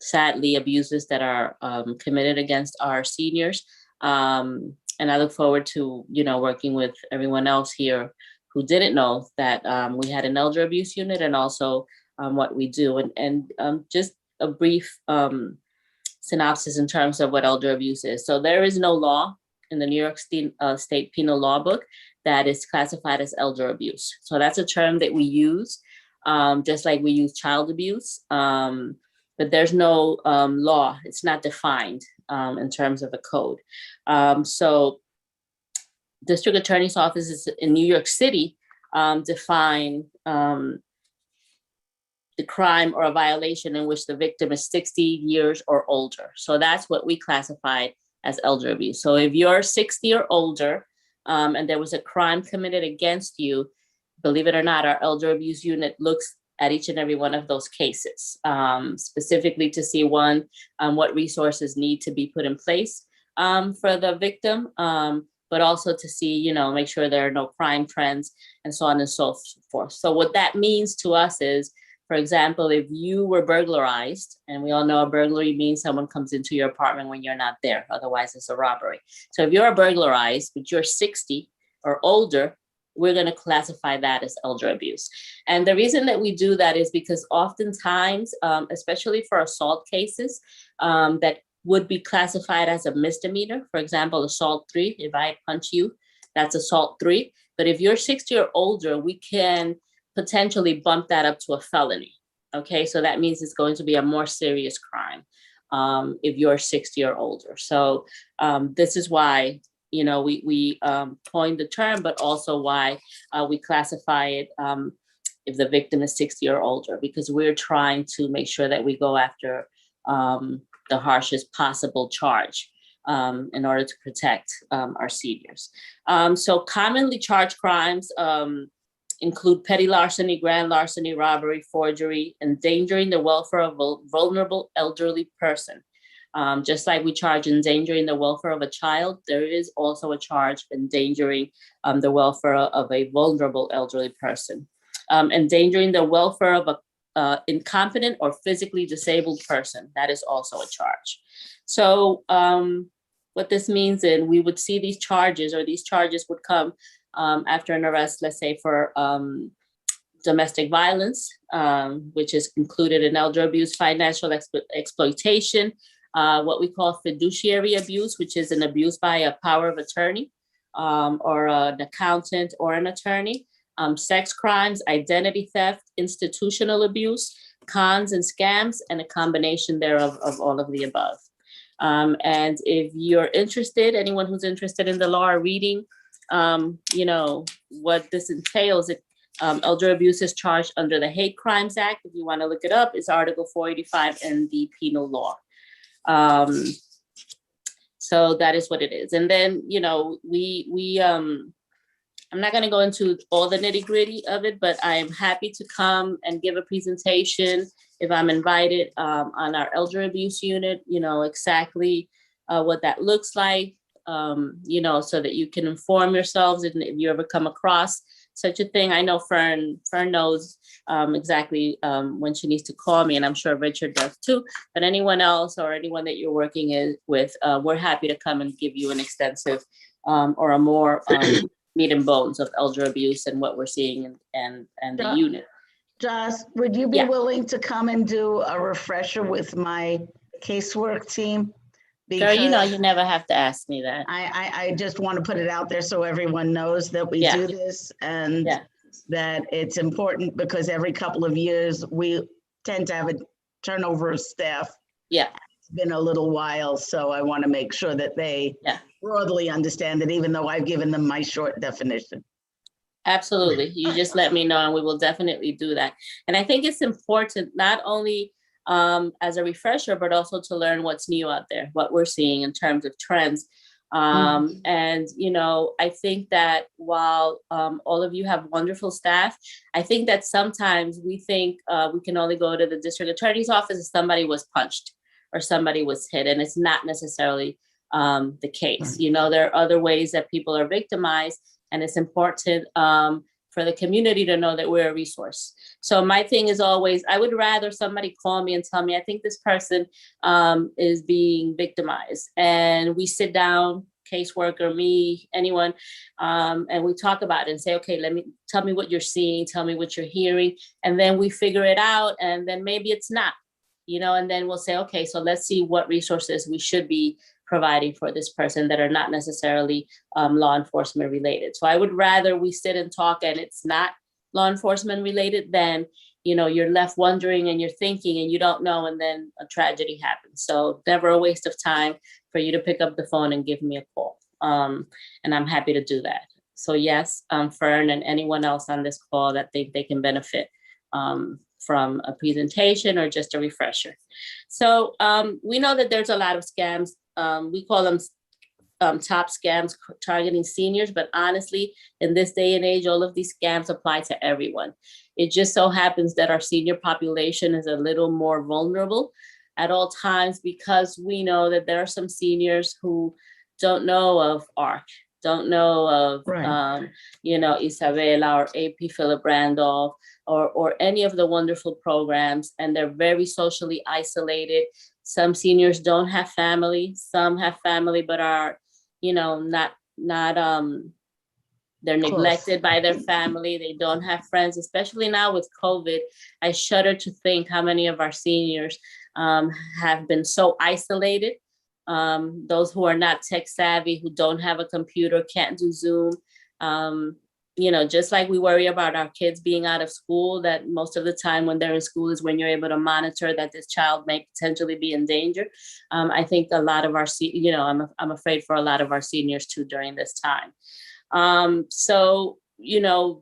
sadly, abuses that are committed against our seniors. And I look forward to, working with everyone else here who didn't know that we had an elder abuse unit, and also what we do. And just a brief synopsis in terms of what elder abuse is. So there is no law in the New York State Penal Law Book that is classified as elder abuse. So that's a term that we use, just like we use child abuse. But there's no law. It's not defined in terms of a code. So district attorney's offices in New York City define the crime or a violation in which the victim is 60 years or older. So that's what we classified as elder abuse. So if you're 60 or older and there was a crime committed against you, believe it or not, our elder abuse unit looks at each and every one of those cases, specifically to see what resources need to be put in place for the victim, but also to see, make sure there are no crime trends and so on and so forth. So what that means to us is, for example, if you were burglarized, and we all know a burglary means someone comes into your apartment when you're not there, otherwise it's a robbery. So if you're burglarized, but you're 60 or older, we're going to classify that as elder abuse. And the reason that we do that is because oftentimes, especially for assault cases, that would be classified as a misdemeanor. For example, assault 3, if I punch you, that's assault 3. But if you're 60 or older, we can potentially bump that up to a felony. Okay, so that means it's going to be a more serious crime if you're 60 or older. So this is why, we coined the term, but also why we classify it if the victim is 60 or older, because we're trying to make sure that we go after the harshest possible charge in order to protect our seniors. So commonly charged crimes include petty larceny, grand larceny, robbery, forgery, endangering the welfare of a vulnerable elderly person. Just like we charge endangering the welfare of a child, there is also a charge endangering the welfare of a vulnerable elderly person. Endangering the welfare of a incompetent or physically disabled person, that is also a charge. So what this means is we would see these charges, or these charges would come after an arrest, let's say for domestic violence, which is included in elder abuse, financial exploitation, what we call fiduciary abuse, which is an abuse by a power of attorney or an accountant or an attorney, sex crimes, identity theft, institutional abuse, cons and scams, and a combination thereof of all of the above. And if you're interested, anyone who's interested in the law or reading, what this entails, elder abuse is charged under the Hate Crimes Act. If you want to look it up, it's Article 485 in the penal law. So that is what it is. And then, I'm not going to go into all the nitty gritty of it, but I'm happy to come and give a presentation if I'm invited on our elder abuse unit, exactly what that looks like, so that you can inform yourselves. And if you ever come across such a thing, I know Fern knows exactly when she needs to call me, and I'm sure Richard does too. But anyone else or anyone that you're working with, we're happy to come and give you an extensive or a more meat and bones of elder abuse and what we're seeing and the unit. Joss, would you be willing to come and do a refresher with my casework team? Girl, you never have to ask me that. I just want to put it out there so everyone knows that we do this, and that it's important, because every couple of years we tend to have a turnover of staff. Yeah. It's been a little while, so I want to make sure that they broadly understand it, even though I've given them my short definition. Absolutely. You just let me know and we will definitely do that. And I think it's important not only as a refresher, but also to learn what's new out there, what we're seeing in terms of trends. And, I think that while all of you have wonderful staff, I think that sometimes we think we can only go to the district attorney's office if somebody was punched or somebody was hit, and it's not necessarily the case. There are other ways that people are victimized, and it's important for the community to know that we're a resource. So my thing is always, I would rather somebody call me and tell me, I think this person is being victimized. And we sit down, caseworker, me, anyone, and we talk about it and say, okay, tell me what you're seeing, tell me what you're hearing. And then we figure it out, and then maybe it's not, and then we'll say, okay, so let's see what resources we should be providing for this person that are not necessarily law enforcement related. So I would rather we sit and talk and it's not law enforcement related than, you're left wondering and you're thinking and you don't know, and then a tragedy happens. So never a waste of time for you to pick up the phone and give me a call. And I'm happy to do that. So yes, Fern and anyone else on this call that think they can benefit from a presentation or just a refresher. So we know that there's a lot of scams. We call them top scams targeting seniors, but honestly, in this day and age, all of these scams apply to everyone. It just so happens that our senior population is a little more vulnerable at all times, because we know that there are some seniors who don't know of ARC, don't know of, Isabela or AP Philip Randolph or any of the wonderful programs, and they're very socially isolated. Some seniors don't have family, some have family, but are, they're neglected by their family. They don't have friends, especially now with COVID. I shudder to think how many of our seniors have been so isolated. Those who are not tech savvy, who don't have a computer, can't do Zoom. Just like we worry about our kids being out of school, that most of the time when they're in school is when you're able to monitor that this child may potentially be in danger. I think a lot of our, I'm afraid for a lot of our seniors too during this time.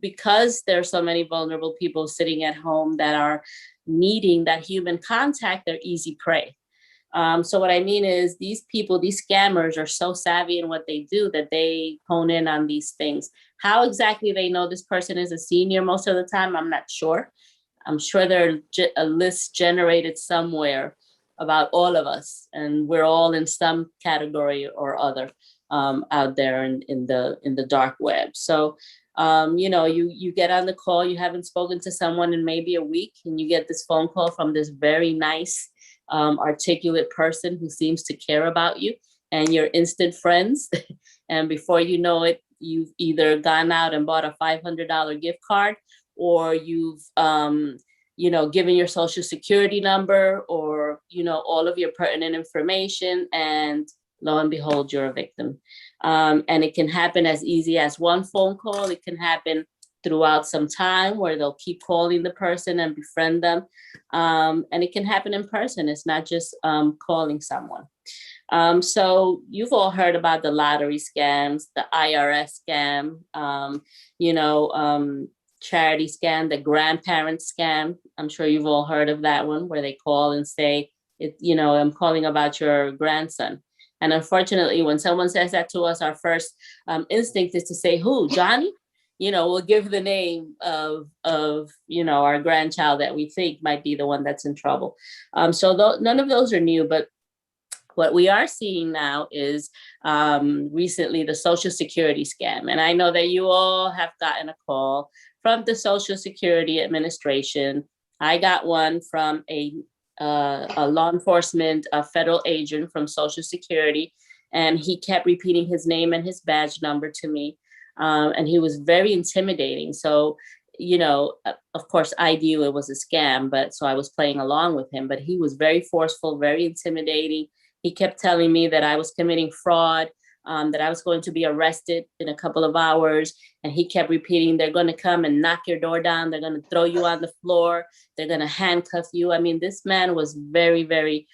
Because there's so many vulnerable people sitting at home that are needing that human contact, they're easy prey. So what I mean is these people, these scammers are so savvy in what they do that they hone in on these things. How exactly they know this person is a senior most of the time, I'm not sure. I'm sure there's a list generated somewhere about all of us, and we're all in some category or other out there in the dark web. So, you get on the call, you haven't spoken to someone in maybe a week, and you get this phone call from this very nice, articulate person who seems to care about you, and you're instant friends. And before you know it, you've either gone out and bought a $500 gift card, or you've, given your social security number, or, all of your pertinent information, and lo and behold, you're a victim. And it can happen as easy as one phone call. It can happen throughout some time where they'll keep calling the person and befriend them. And it can happen in person. It's not just calling someone. So you've all heard about the lottery scams, the IRS scam, charity scam, the grandparent scam. I'm sure you've all heard of that one, where they call and say, I'm calling about your grandson. And unfortunately, when someone says that to us, our first instinct is to say, who, Johnny? We'll give the name of our grandchild that we think might be the one that's in trouble. So none of those are new, but what we are seeing now is recently the Social Security scam. And I know that you all have gotten a call from the Social Security Administration. I got one from a law enforcement, a federal agent from Social Security, and he kept repeating his name and his badge number to me. And he was very intimidating. So, of course, I knew it was a scam, so I was playing along with him, but he was very forceful, very intimidating. He kept telling me that I was committing fraud, that I was going to be arrested in a couple of hours. And he kept repeating, they're going to come and knock your door down. They're going to throw you on the floor. They're going to handcuff you. I mean, this man was very, very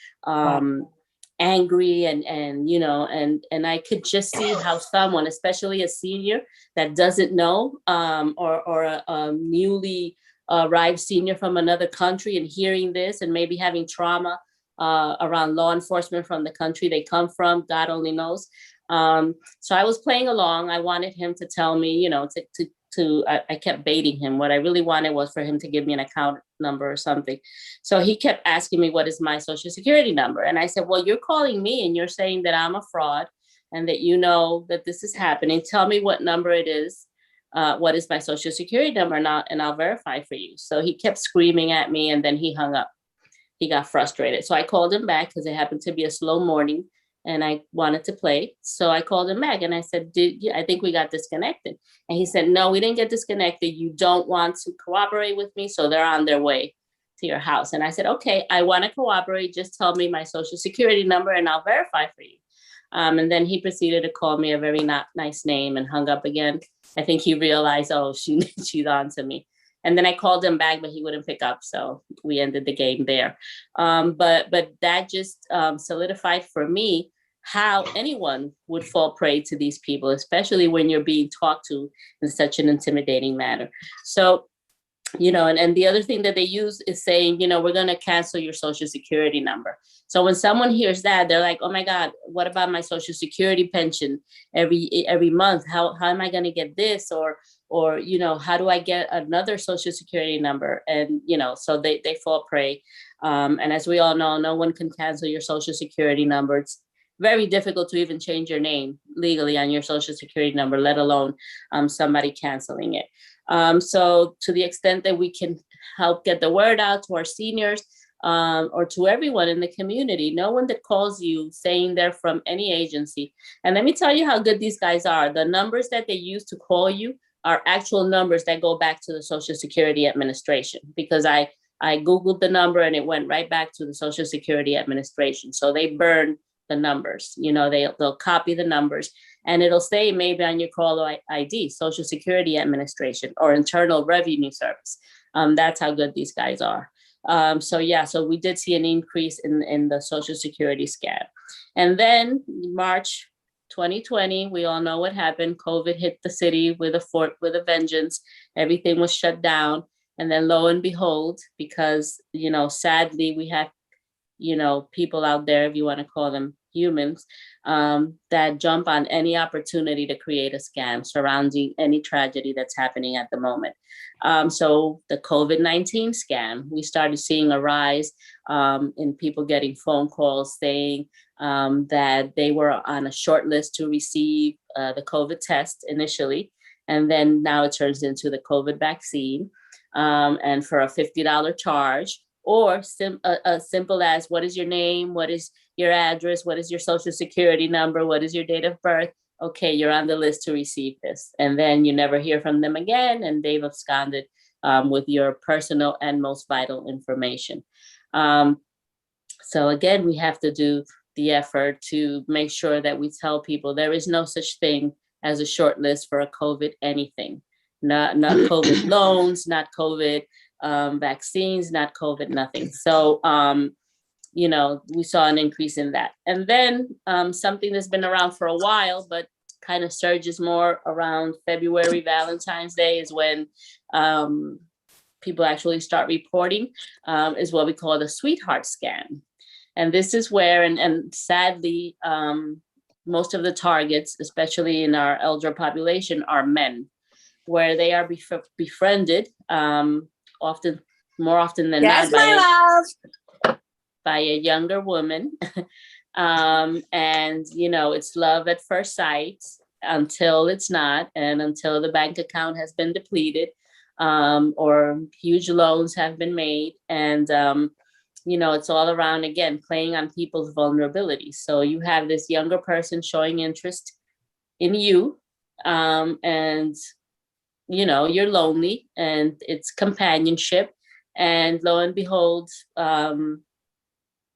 angry, and I could just see how someone, especially a senior that doesn't know, or a newly arrived senior from another country, and hearing this and maybe having trauma around law enforcement from the country they come from, God only knows. So I was playing along. I wanted him to tell me, I kept baiting him. What I really wanted was for him to give me an account number or something. So he kept asking me, what is my Social Security number? And I said, well, you're calling me and you're saying that I'm a fraud and that you know that this is happening. Tell me what number it is. What is my Social Security number? And I'll verify for you. So he kept screaming at me, and then he hung up. He got frustrated. So I called him back because it happened to be a slow morning and I wanted to play. So I called him back and I said, I think we got disconnected. And he said, no, we didn't get disconnected. You don't want to cooperate with me. So they're on their way to your house. And I said, okay, I want to cooperate. Just tell me my Social Security number and I'll verify for you. And then he proceeded to call me a very not nice name and hung up again. I think he realized, oh, she's on to me. And then I called him back, but he wouldn't pick up. So we ended the game there. But that just solidified for me how anyone would fall prey to these people, especially when you're being talked to in such an intimidating manner. So and the other thing that they use is saying, we're going to cancel your social security number. So when someone hears that, they're like, oh my God, what about my social security pension every month? How am I going to get this? Or, how do I get another social security number? And, so they fall prey. And as we all know, no one can cancel your social security number. It's very difficult to even change your name legally on your social security number, let alone somebody canceling it. So to the extent that we can help get the word out to our seniors or to everyone in the community, no one that calls you saying they're from any agency. And let me tell you how good these guys are. The numbers that they use to call you are actual numbers that go back to the Social Security Administration, because I Googled the number and it went right back to the Social Security Administration. So they burn the numbers, they'll copy the numbers, and it'll say maybe on your caller ID, Social Security Administration or Internal Revenue Service. That's how good these guys are. So we did see an increase in the Social Security scam. And then March 2020, we all know what happened. COVID hit the city with a vengeance. Everything was shut down. And then lo and behold, because, sadly, we have people out there, if you want to call them humans, that jump on any opportunity to create a scam surrounding any tragedy that's happening at the moment. So the COVID-19 scam, we started seeing a rise in people getting phone calls saying that they were on a short list to receive the COVID test initially. And then now it turns into the COVID vaccine. And for a $50 charge, or simple as, what is your name? What is your address? What is your social security number? What is your date of birth? Okay, you're on the list to receive this. And then you never hear from them again, and they've absconded with your personal and most vital information. So again, we have to do the effort to make sure that we tell people there is no such thing as a short list for a COVID anything. Not COVID loans, not COVID vaccines, not COVID nothing. So, we saw an increase in that. And then something that's been around for a while, but kind of surges more around February, Valentine's Day is when people actually start reporting, is what we call the sweetheart scam. And this is where, and sadly, most of the targets, especially in our elder population, are men, where they are befriended more often than not by a younger woman. And, it's love at first sight until it's not, and until the bank account has been depleted or huge loans have been made. And, it's all around, again, playing on people's vulnerabilities. So you have this younger person showing interest in you, and you're lonely, and it's companionship. And lo and behold,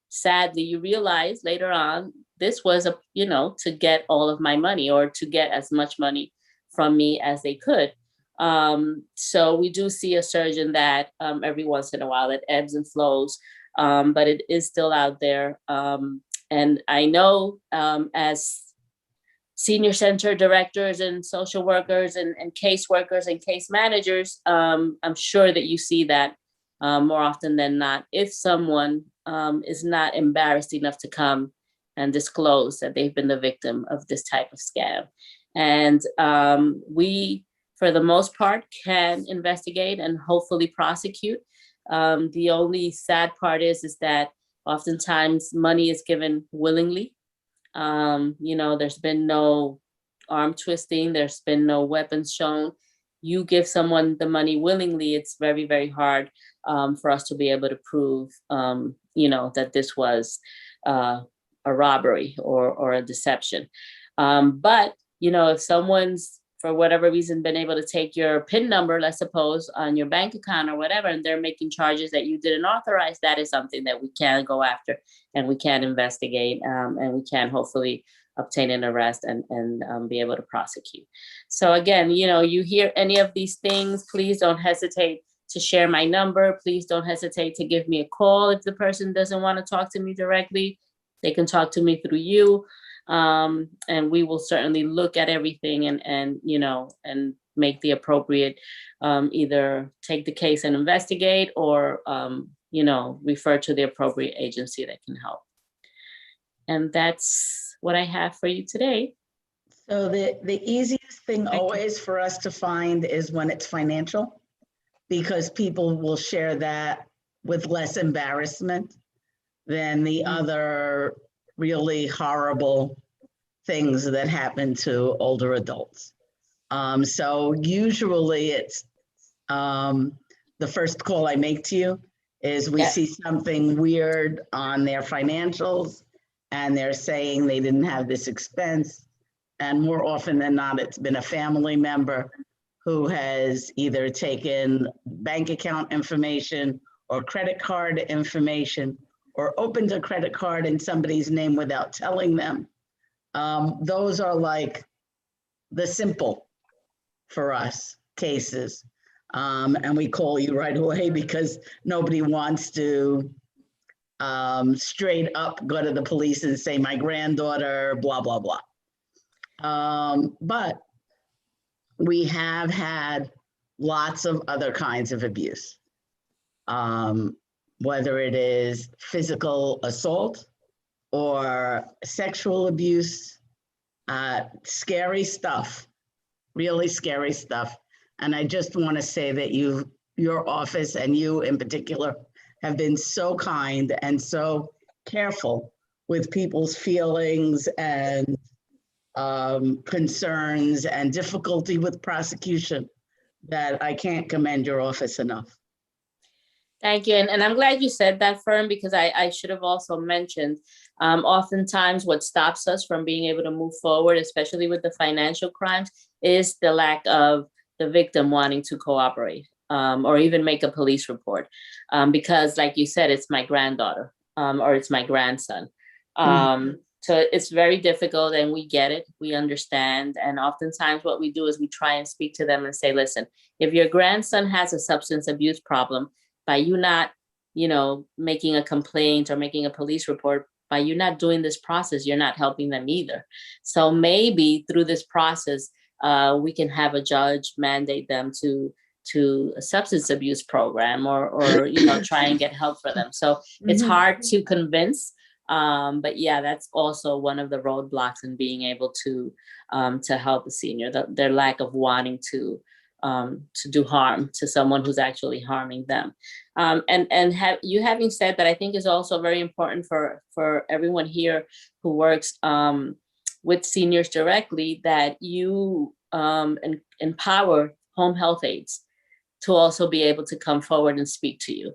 sadly, you realize later on, this was to get all of my money, or to get as much money from me as they could. So we do see a surge in that every once in a while. It ebbs and flows, but it is still out there. And I know as senior center directors and social workers and caseworkers and case managers, I'm sure that you see that more often than not, if someone is not embarrassed enough to come and disclose that they've been the victim of this type of scam. And we, for the most part, can investigate and hopefully prosecute. The only sad part is that oftentimes money is given willingly. There's been no arm twisting, there's been no weapons shown. You give someone the money willingly, it's very, very hard for us to be able to prove, that this was a robbery or a deception. But, if someone's, for whatever reason, been able to take your PIN number, let's suppose, on your bank account or whatever, and they're making charges that you didn't authorize, that is something that we can go after and we can investigate, and we can hopefully obtain an arrest and be able to prosecute. So again, you hear any of these things, please don't hesitate to share my number. Please don't hesitate to give me a call. If the person doesn't want to talk to me directly, they can talk to me through you. And we will certainly look at everything and make the appropriate, either take the case and investigate, or refer to the appropriate agency that can help. And that's what I have for you today. So the easiest thing always for us to find is when it's financial, because people will share that with less embarrassment than the other really horrible things that happen to older adults. So usually it's the first call I make to you is we see something weird on their financials and they're saying they didn't have this expense. And more often than not, it's been a family member who has either taken bank account information or credit card information or opened a credit card in somebody's name without telling them. Those are like the simple for us cases. And we call you right away because nobody wants to straight up go to the police and say, my granddaughter, blah, blah, blah. But we have had lots of other kinds of abuse, whether it is physical assault or sexual abuse, scary stuff, really scary stuff. And I just want to say that your office and you in particular have been so kind and so careful with people's feelings and concerns and difficulty with prosecution that I can't commend your office enough. Thank you. And I'm glad you said that, Fern, because I should have also mentioned, oftentimes what stops us from being able to move forward, especially with the financial crimes, is the lack of the victim wanting to cooperate or even make a police report. Because like you said, it's my granddaughter or it's my grandson. So it's very difficult, and we get it, we understand. And oftentimes what we do is we try and speak to them and say, listen, if your grandson has a substance abuse problem, by you not, making a complaint or making a police report, by you not doing this process, you're not helping them either. So maybe through this process, we can have a judge mandate them to a substance abuse program or try and get help for them. So it's hard to convince. But yeah, that's also one of the roadblocks in being able to help the senior, their lack of wanting to do harm to someone who's actually harming them. Having said that, I think is also very important for everyone here who works with seniors directly, that you empower home health aides to also be able to come forward and speak to you,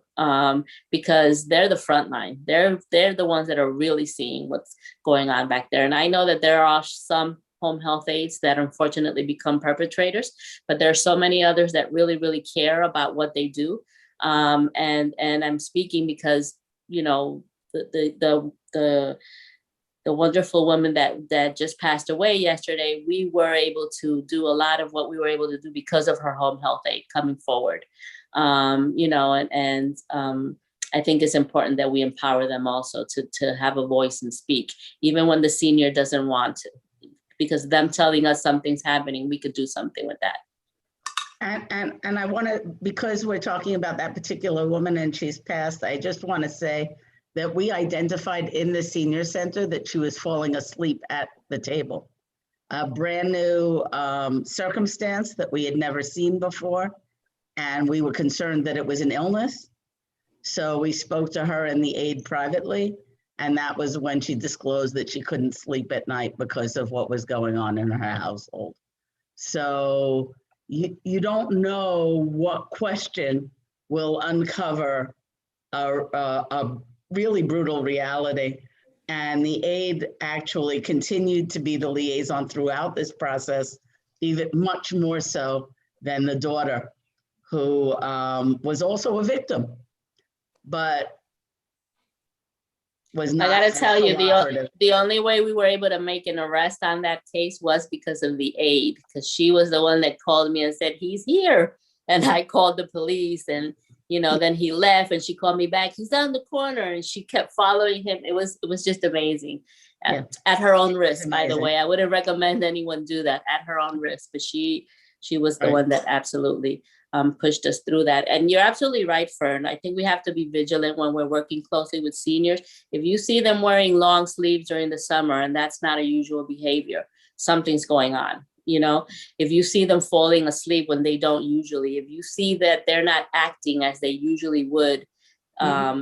because they're the front line. They're the ones that are really seeing what's going on back there. And I know that there are some home health aides that unfortunately become perpetrators, but there are so many others that really, really care about what they do. And I'm speaking because, the wonderful woman that just passed away yesterday, we were able to do a lot of what we were able to do because of her home health aide coming forward. I think it's important that we empower them also to have a voice and speak, even when the senior doesn't want to, because them telling us something's happening, we could do something with that. And I want to, because we're talking about that particular woman and she's passed, I just want to say that we identified in the senior center that she was falling asleep at the table. A brand new circumstance that we had never seen before. And we were concerned that it was an illness. So we spoke to her and the aide privately. And that was when she disclosed that she couldn't sleep at night because of what was going on in her household. So you don't know what question will uncover a really brutal reality. And the aide actually continued to be the liaison throughout this process, even much more so than the daughter, who was also a victim, but was not. I gotta tell you, the only way we were able to make an arrest on that case was because of the aide, because she was the one that called me and said, he's here. And I called the police, and then he left, and she called me back. He's down the corner, and she kept following him. It was just amazing. At her own risk, by the way. I wouldn't recommend anyone do that, at her own risk. But she She was the Right. one that absolutely pushed us through that. And you're absolutely right, Fern. I think we have to be vigilant when we're working closely with seniors. If you see them wearing long sleeves during the summer and that's not a usual behavior, something's going on. You know, if you see them falling asleep when they don't usually, if you see that they're not acting as they usually would,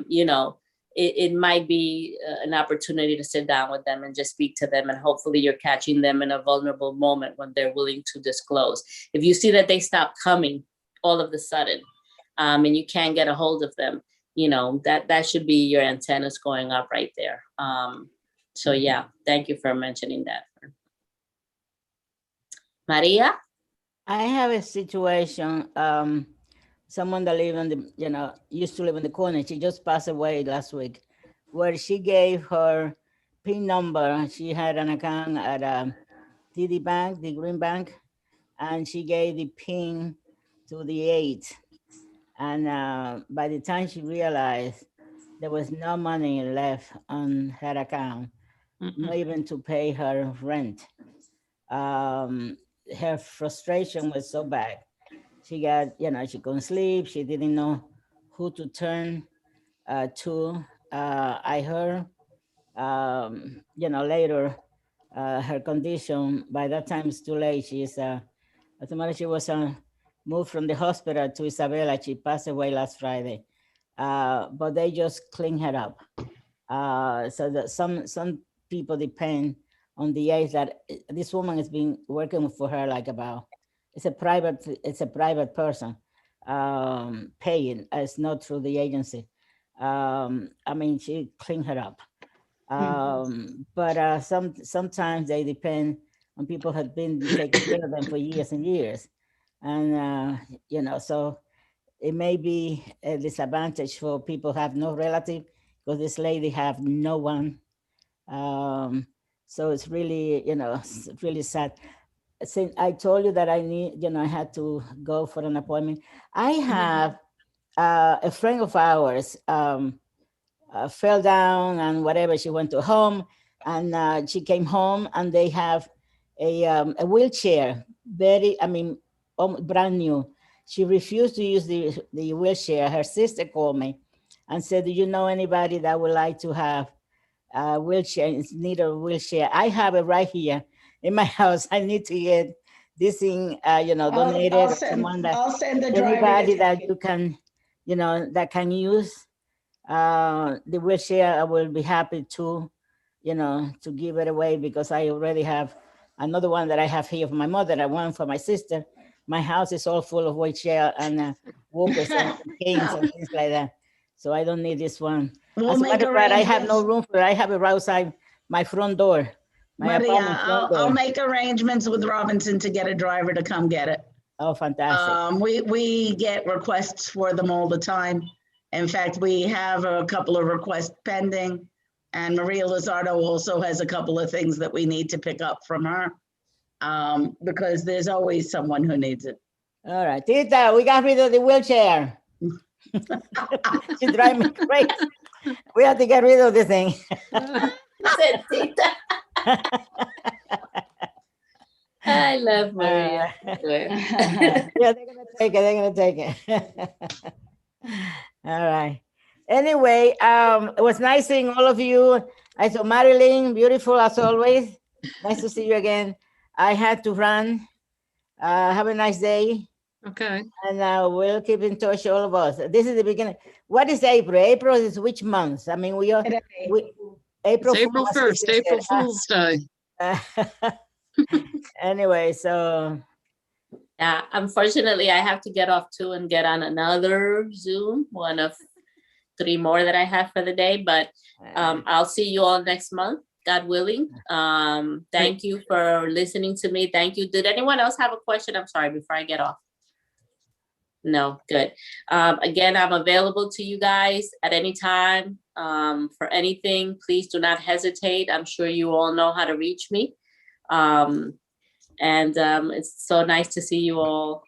you know, it might be an opportunity to sit down with them and just speak to them. And hopefully you're catching them in a vulnerable moment when they're willing to disclose. If you see that they stop coming all of a sudden and you can't get a hold of them, you know, that should be your antennas going up right there. So yeah, thank you for mentioning that. Maria? I have a situation, someone that live in the, you know, used to live in the corner. She just passed away last week, where she gave her PIN number. She had an account at TD Bank, the Green Bank, and she gave the PIN to the aide. And by the time she realized there was no money left on her account, not even to pay her rent. Her frustration was so bad. She got, you know, she couldn't sleep. She didn't know who to turn to. I heard, you know, later, her condition, by that time it's too late. She's, as a matter, she was moved from the hospital to Isabela. She passed away last Friday. But they just clean her up. So that some people depend on the age that this woman has been working for her like about, it's a private person paying, it's not through the agency. I mean, she cleaned her up. But sometimes they depend on people who have been taking care of them for years and years. And, you know, so it may be a disadvantage for people who have no relative, because this lady have no one. So it's really, you know, it's really sad. Since I told you that I need, you know, I had to go for an appointment. I have a friend of ours fell down and whatever. She went to home and she came home and they have a wheelchair, brand new. She refused to use the wheelchair. Her sister called me and said, do you know anybody that would like to have a wheelchair, need a wheelchair? I have it right here in my house. I need to get this thing, you know, donated. I'll send the driver. Anybody that you can, you know, that can use the wheelchair, I will be happy to, you know, to give it away, because I already have another one that I have here for my mother, and one for my sister. My house is all full of wheelchair and walkers and canes and things like that. So I don't need this one. We'll As a matter of fact, I have no arrangements. room for it. I have it right outside my front door. My Maria, apartment front I'll door. make arrangements with Robinson to get a driver to come get it. Oh, fantastic. We get requests for them all the time. In fact, we have a couple of requests pending, and Maria Lizardo also has a couple of things that we need to pick up from her, because there's always someone who needs it. All right, Tita, we got rid of the wheelchair. She drives me crazy. We have to get rid of the thing. Said Tita. I love Maria. Yeah, they're gonna take it. They're gonna take it. All right. Anyway, it was nice seeing all of you. I saw Marilyn, beautiful as always. Nice to see you again. I had to run. Have a nice day. Okay. And we'll keep in touch, all of us. This is the beginning. What is April? April is which month? I mean, we are April. It's April 1st, April Fool's Day. Anyway, so. Yeah, unfortunately, I have to get off too and get on another Zoom, one of 3 more that I have for the day. But I'll see you all next month, God willing. Thank you for listening to me. Thank you. Did anyone else have a question? I'm sorry, before I get off. No, good. Again, I'm available to you guys at any time for anything. Please do not hesitate. I'm sure you all know how to reach me. And it's so nice to see you all,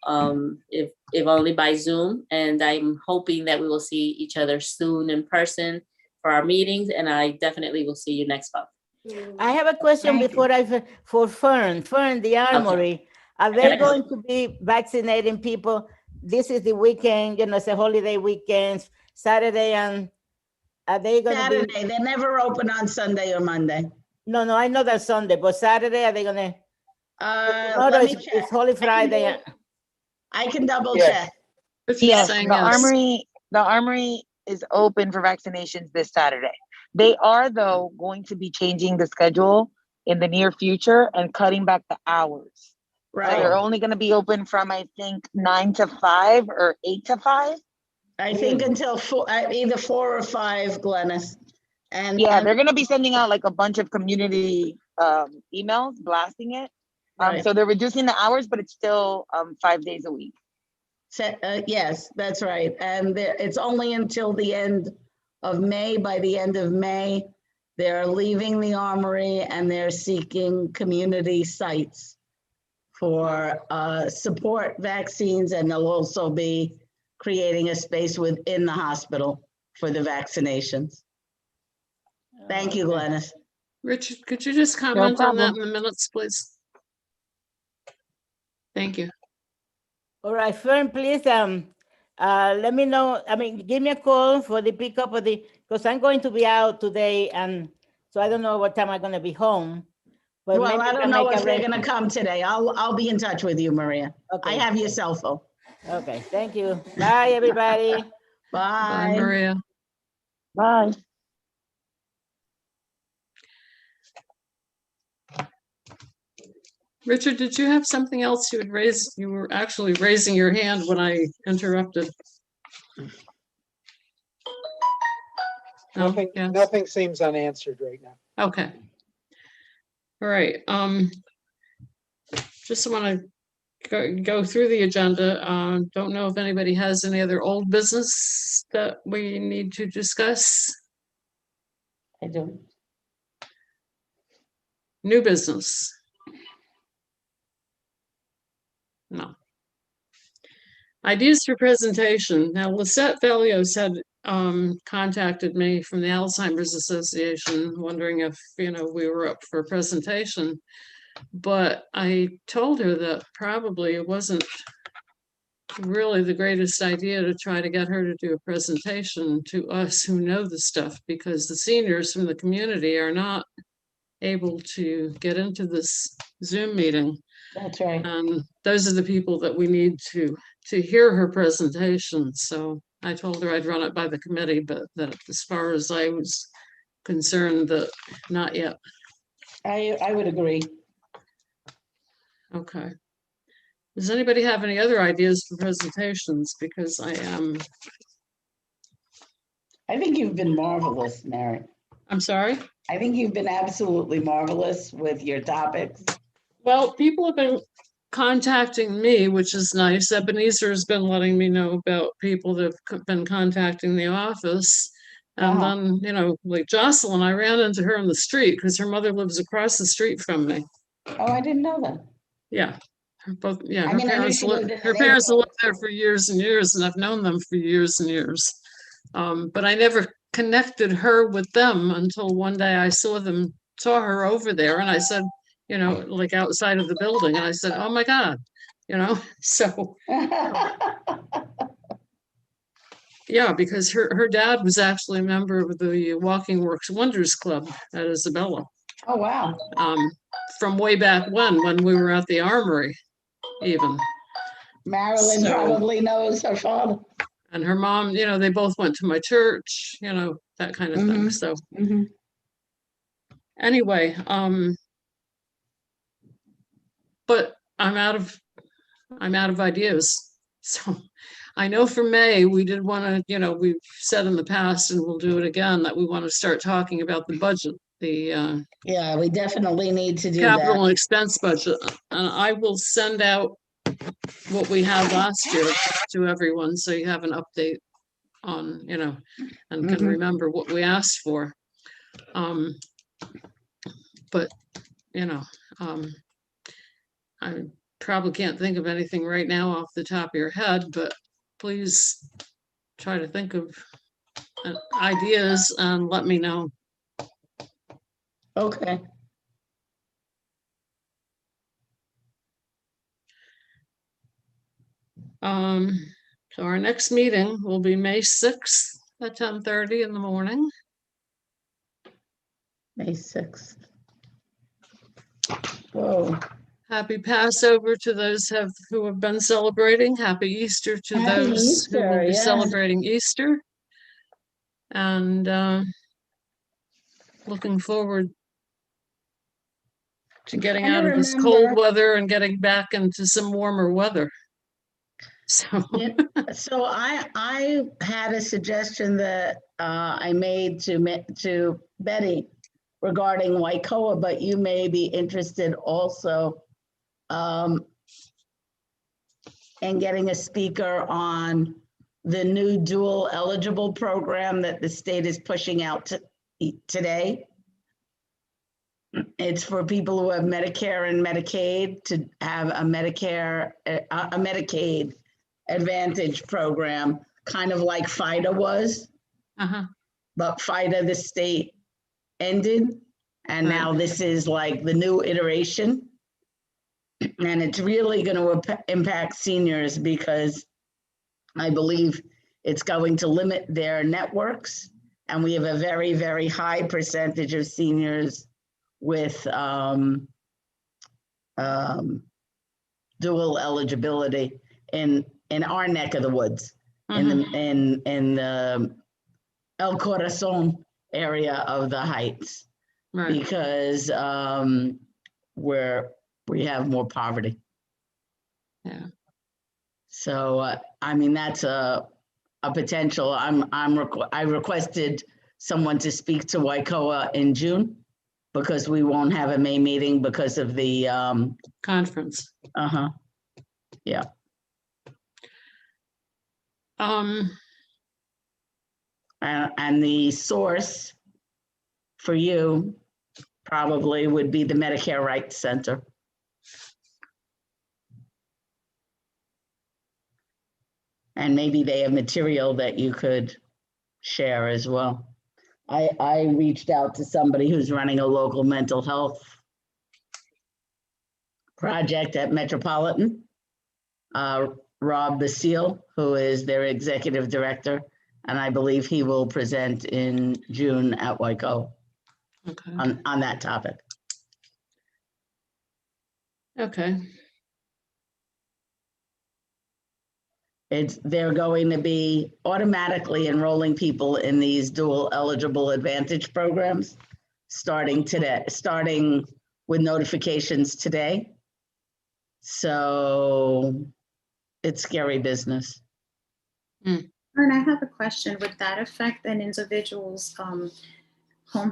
if only by Zoom. And I'm hoping that we will see each other soon in person for our meetings. And I definitely will see you next month. I have a question for Fern. Fern, the Armory. Are they going to be vaccinating people? This is the weekend, you know, it's a holiday weekend, Saturday, and are they going to be? Saturday, they're never open on Sunday or Monday. No, I know that's Sunday, but Saturday, are they going to? Let me check. It's Holy Friday. I can double Yes. check. Yes, saying the yes. Armory is open for vaccinations this Saturday. They are, though, going to be changing the schedule in the near future and cutting back the hours. Right. So they're only going to be open from, I think, 9 to 5 or 8 to 5. I think until either 4 or 5, Glennis. And yeah, they're going to be sending out like a bunch of community emails blasting it. Right. So they're reducing the hours, but it's still 5 days a week. Yes, that's right. And it's only until the end of May. By the end of May, they're leaving the Armory and they're seeking community sites for support vaccines, and they'll also be creating a space within the hospital for the vaccinations. Thank you, Glennis. Richard, could you just comment on that in the minutes, please? Thank you. All right, Fern, please, let me know, give me a call for the pickup of because I'm going to be out today, and so I don't know what time I'm gonna be home. But Well, maybe I don't know if they're gonna come today. I'll be in touch with you, Maria. Okay. I have your cell phone. Okay, thank you. Bye, everybody. Bye. Bye, Maria. Bye. Richard, did you have something else you would raise? You were actually raising your hand when I interrupted. Nothing, nothing seems unanswered right now. Okay. All right. Just want to go through the agenda. Don't know if anybody has any other old business that we need to discuss. I don't. New business. No. Ideas for presentation. Now, Lisette Valios had contacted me from the Alzheimer's Association, wondering if, we were up for a presentation. But I told her that probably it wasn't really the greatest idea to try to get her to do a presentation to us who know the stuff, because the seniors from the community are not able to get into this Zoom meeting. That's right. And those are the people that we need to hear her presentation. So I told her I'd run it by the committee, but that as far as I was concerned, that not yet. I would agree. Okay. Does anybody have any other ideas for presentations? Because I think you've been marvelous, Mary. I'm sorry? I think you've been absolutely marvelous with your topics. Well, people have been contacting me, which is nice. Ebenezer has been letting me know about people that have been contacting the office. And then, like Jocelyn, I ran into her in the street because her mother lives across the street from me. Oh, I didn't know that. Yeah. Her I parents lived there for years and years, and I've known them for years and years. But I never connected her with them until one day I saw her over there, and I said, like outside of the building, and I said, oh my God, so. Yeah, because her dad was actually a member of the Walking Works Wonders Club at Isabella. Oh, wow. From way back when we were at the Armory, even. Marilyn probably knows her father. And her mom, they both went to my church, that kind of thing. So anyway, but I'm out of ideas. So I know for May, we did want to, we've said in the past, and we'll do it again, that we want to start talking about the budget, yeah, we definitely need to do capital that. and expense budget. And I will send out what we had last year to everyone, so you have an update on, and can remember what we asked for. But, I probably can't think of anything right now off the top of your head, but please try to think of ideas and let me know. Okay. So our next meeting will be May 6th at 10:30 in the morning. May 6th. Whoa. Happy Passover to those who have been celebrating. Happy Easter to Happy those who will Easter, be yeah. celebrating Easter. And looking forward to getting I out of this remember- cold weather and getting back into some warmer weather. So, So I had a suggestion that I made to Betty regarding Waikoa, but you may be interested also in getting a speaker on the new dual eligible program that the state is pushing out today. It's for people who have Medicare and Medicaid to have a Medicaid Advantage program, kind of like FIDA was. But FIDA, the state ended, and now this is like the new iteration. And it's really going to impact seniors because I believe it's going to limit their networks. And we have a very, very high percentage of seniors with dual eligibility in our neck of the woods, in the El Corazon area of the Heights, because we have more poverty. Yeah. So I mean, that's a potential. I requested someone to speak to Waikoa in June because we won't have a May meeting because of the conference. Yeah. And the source for you probably would be the Medicare Rights Center. And maybe they have material that you could share as well. I reached out to somebody who's running a local mental health project at Metropolitan, Rob Basile, who is their executive director, and I believe he will present in June at Waikoa on that topic. Okay. They're going to be automatically enrolling people in these dual eligible advantage programs starting with notifications today. So it's scary business. And I have a question. Would that affect an individual's home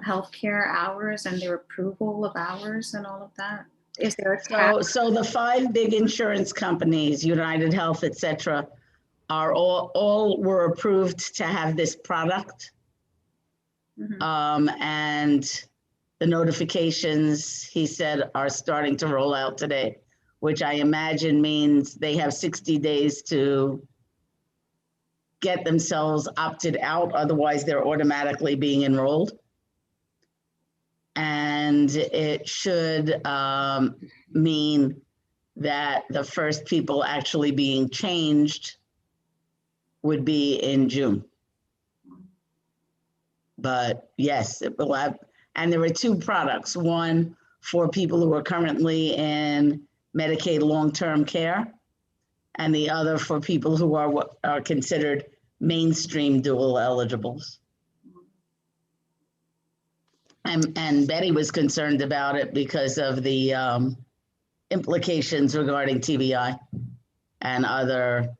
health care hours and their approval of hours and all of that? Is there a cap? So the 5 big insurance companies, United Health, et cetera, are all were approved to have this product. And the notifications, he said, are starting to roll out today, which I imagine means they have 60 days to get themselves opted out. Otherwise, they're automatically being enrolled. And it should mean that the first people actually being changed would be in June. But yes, it will have, and there are 2 products, one for people who are currently in Medicaid long-term care, and the other for people who are what are considered mainstream dual eligibles. And Betty was concerned about it because of the implications regarding TBI and other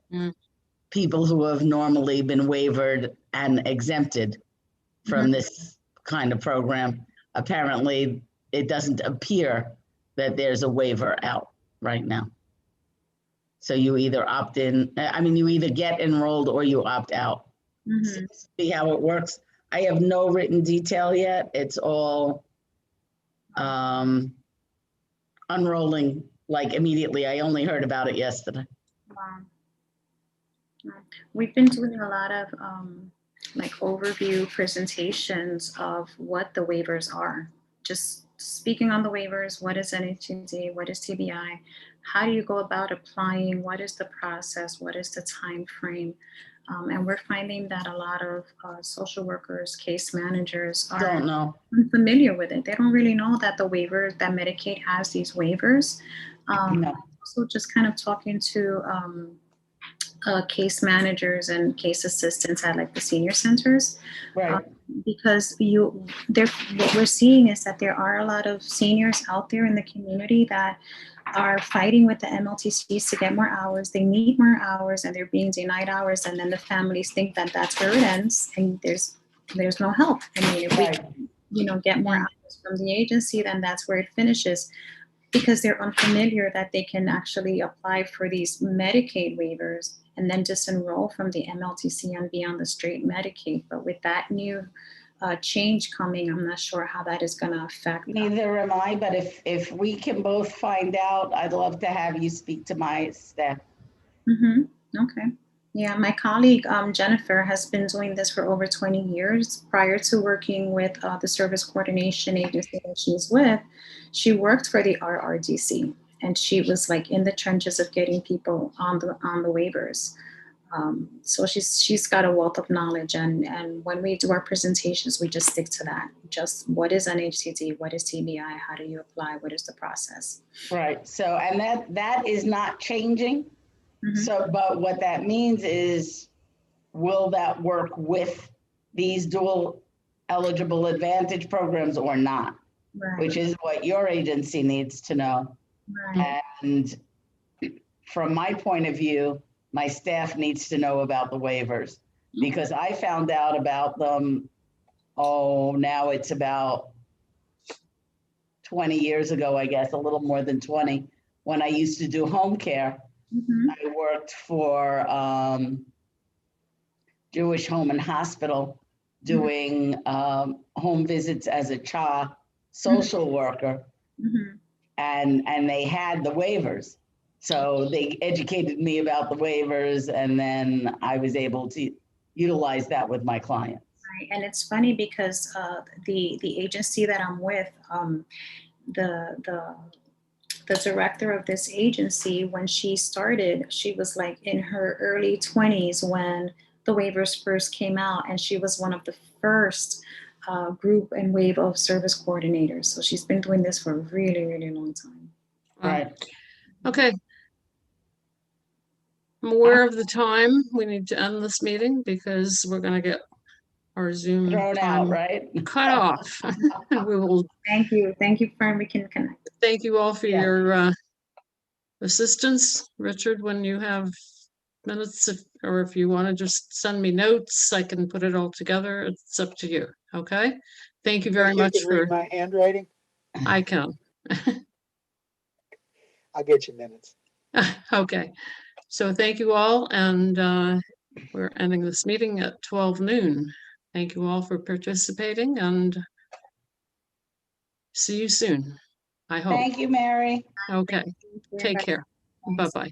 people who have normally been waived and exempted from this kind of program. Apparently, it doesn't appear that there's a waiver out right now. So you either opt in, you either get enrolled or you opt out. See how it works. I have no written detail yet. It's all unrolling like immediately. I only heard about it yesterday. Wow. We've been doing a lot of like overview presentations of what the waivers are, just speaking on the waivers, what is NHTD, what is TBI, how do you go about applying, what is the process, what is the time frame? And we're finding that a lot of social workers, case managers are Don't know. unfamiliar with it. They don't really know that the waivers, that Medicaid has these waivers. No. Also just kind of talking to case managers and case assistants at like the senior centers. Right. Because what we're seeing is that there are a lot of seniors out there in the community that are fighting with the MLTCs to get more hours. They need more hours and they're being denied hours. And then the families think that that's where it ends and there's no help. I mean, if we can, get more hours from the agency, then that's where it finishes, because they're unfamiliar that they can actually apply for these Medicaid waivers and then disenroll from the MLTC and be on the straight Medicaid. But with that new change coming, I'm not sure how that is going to affect them. Neither am I, but if we can both find out, I'd love to have you speak to my staff. Mm-hmm. Okay. Yeah, my colleague Jennifer has been doing this for over 20 years. Prior to working with the service coordination agency that she's with, she worked for the RRDC, and she was like in the trenches of getting people on the waivers. So she's got a wealth of knowledge, and when we do our presentations, we just stick to that. Just what is NHTD, what is TBI, how do you apply, what is the process? Right. So, and that is not changing. Mm-hmm. So, but what that means is, will that work with these dual eligible advantage programs or not? Right. Which is what your agency needs to know. Right. And from my point of view, my staff needs to know about the waivers, because I found out about them, now it's about 20 years ago, I guess, a little more than 20, when I used to do home care. Mm-hmm. I worked for Jewish Home and Hospital, doing home visits as a CHA social worker. Mm-hmm. And they had the waivers. So they educated me about the waivers, and then I was able to utilize that with my clients. Right. And it's funny because the agency that I'm with, the director of this agency, when she started, she was like in her early 20s when the waivers first came out, and she was one of the first group and wave of service coordinators. So she's been doing this for a really, really long time. Right. Okay. I'm aware of the time. We need to end this meeting because we're going to get our Zoom thrown out, right? Cut off. We will. Thank you. Thank you for we can connect. Thank you all for your assistance. Richard, when you have minutes, or if you want to just send me notes, I can put it all together. It's up to you. Okay. Thank you very much for my handwriting. I can. I'll get you minutes. Okay. So thank you all, and we're ending this meeting at 12 noon. Thank you all for participating, and see you soon, I hope. Thank you, Mary. Okay. Take care. Bye-bye.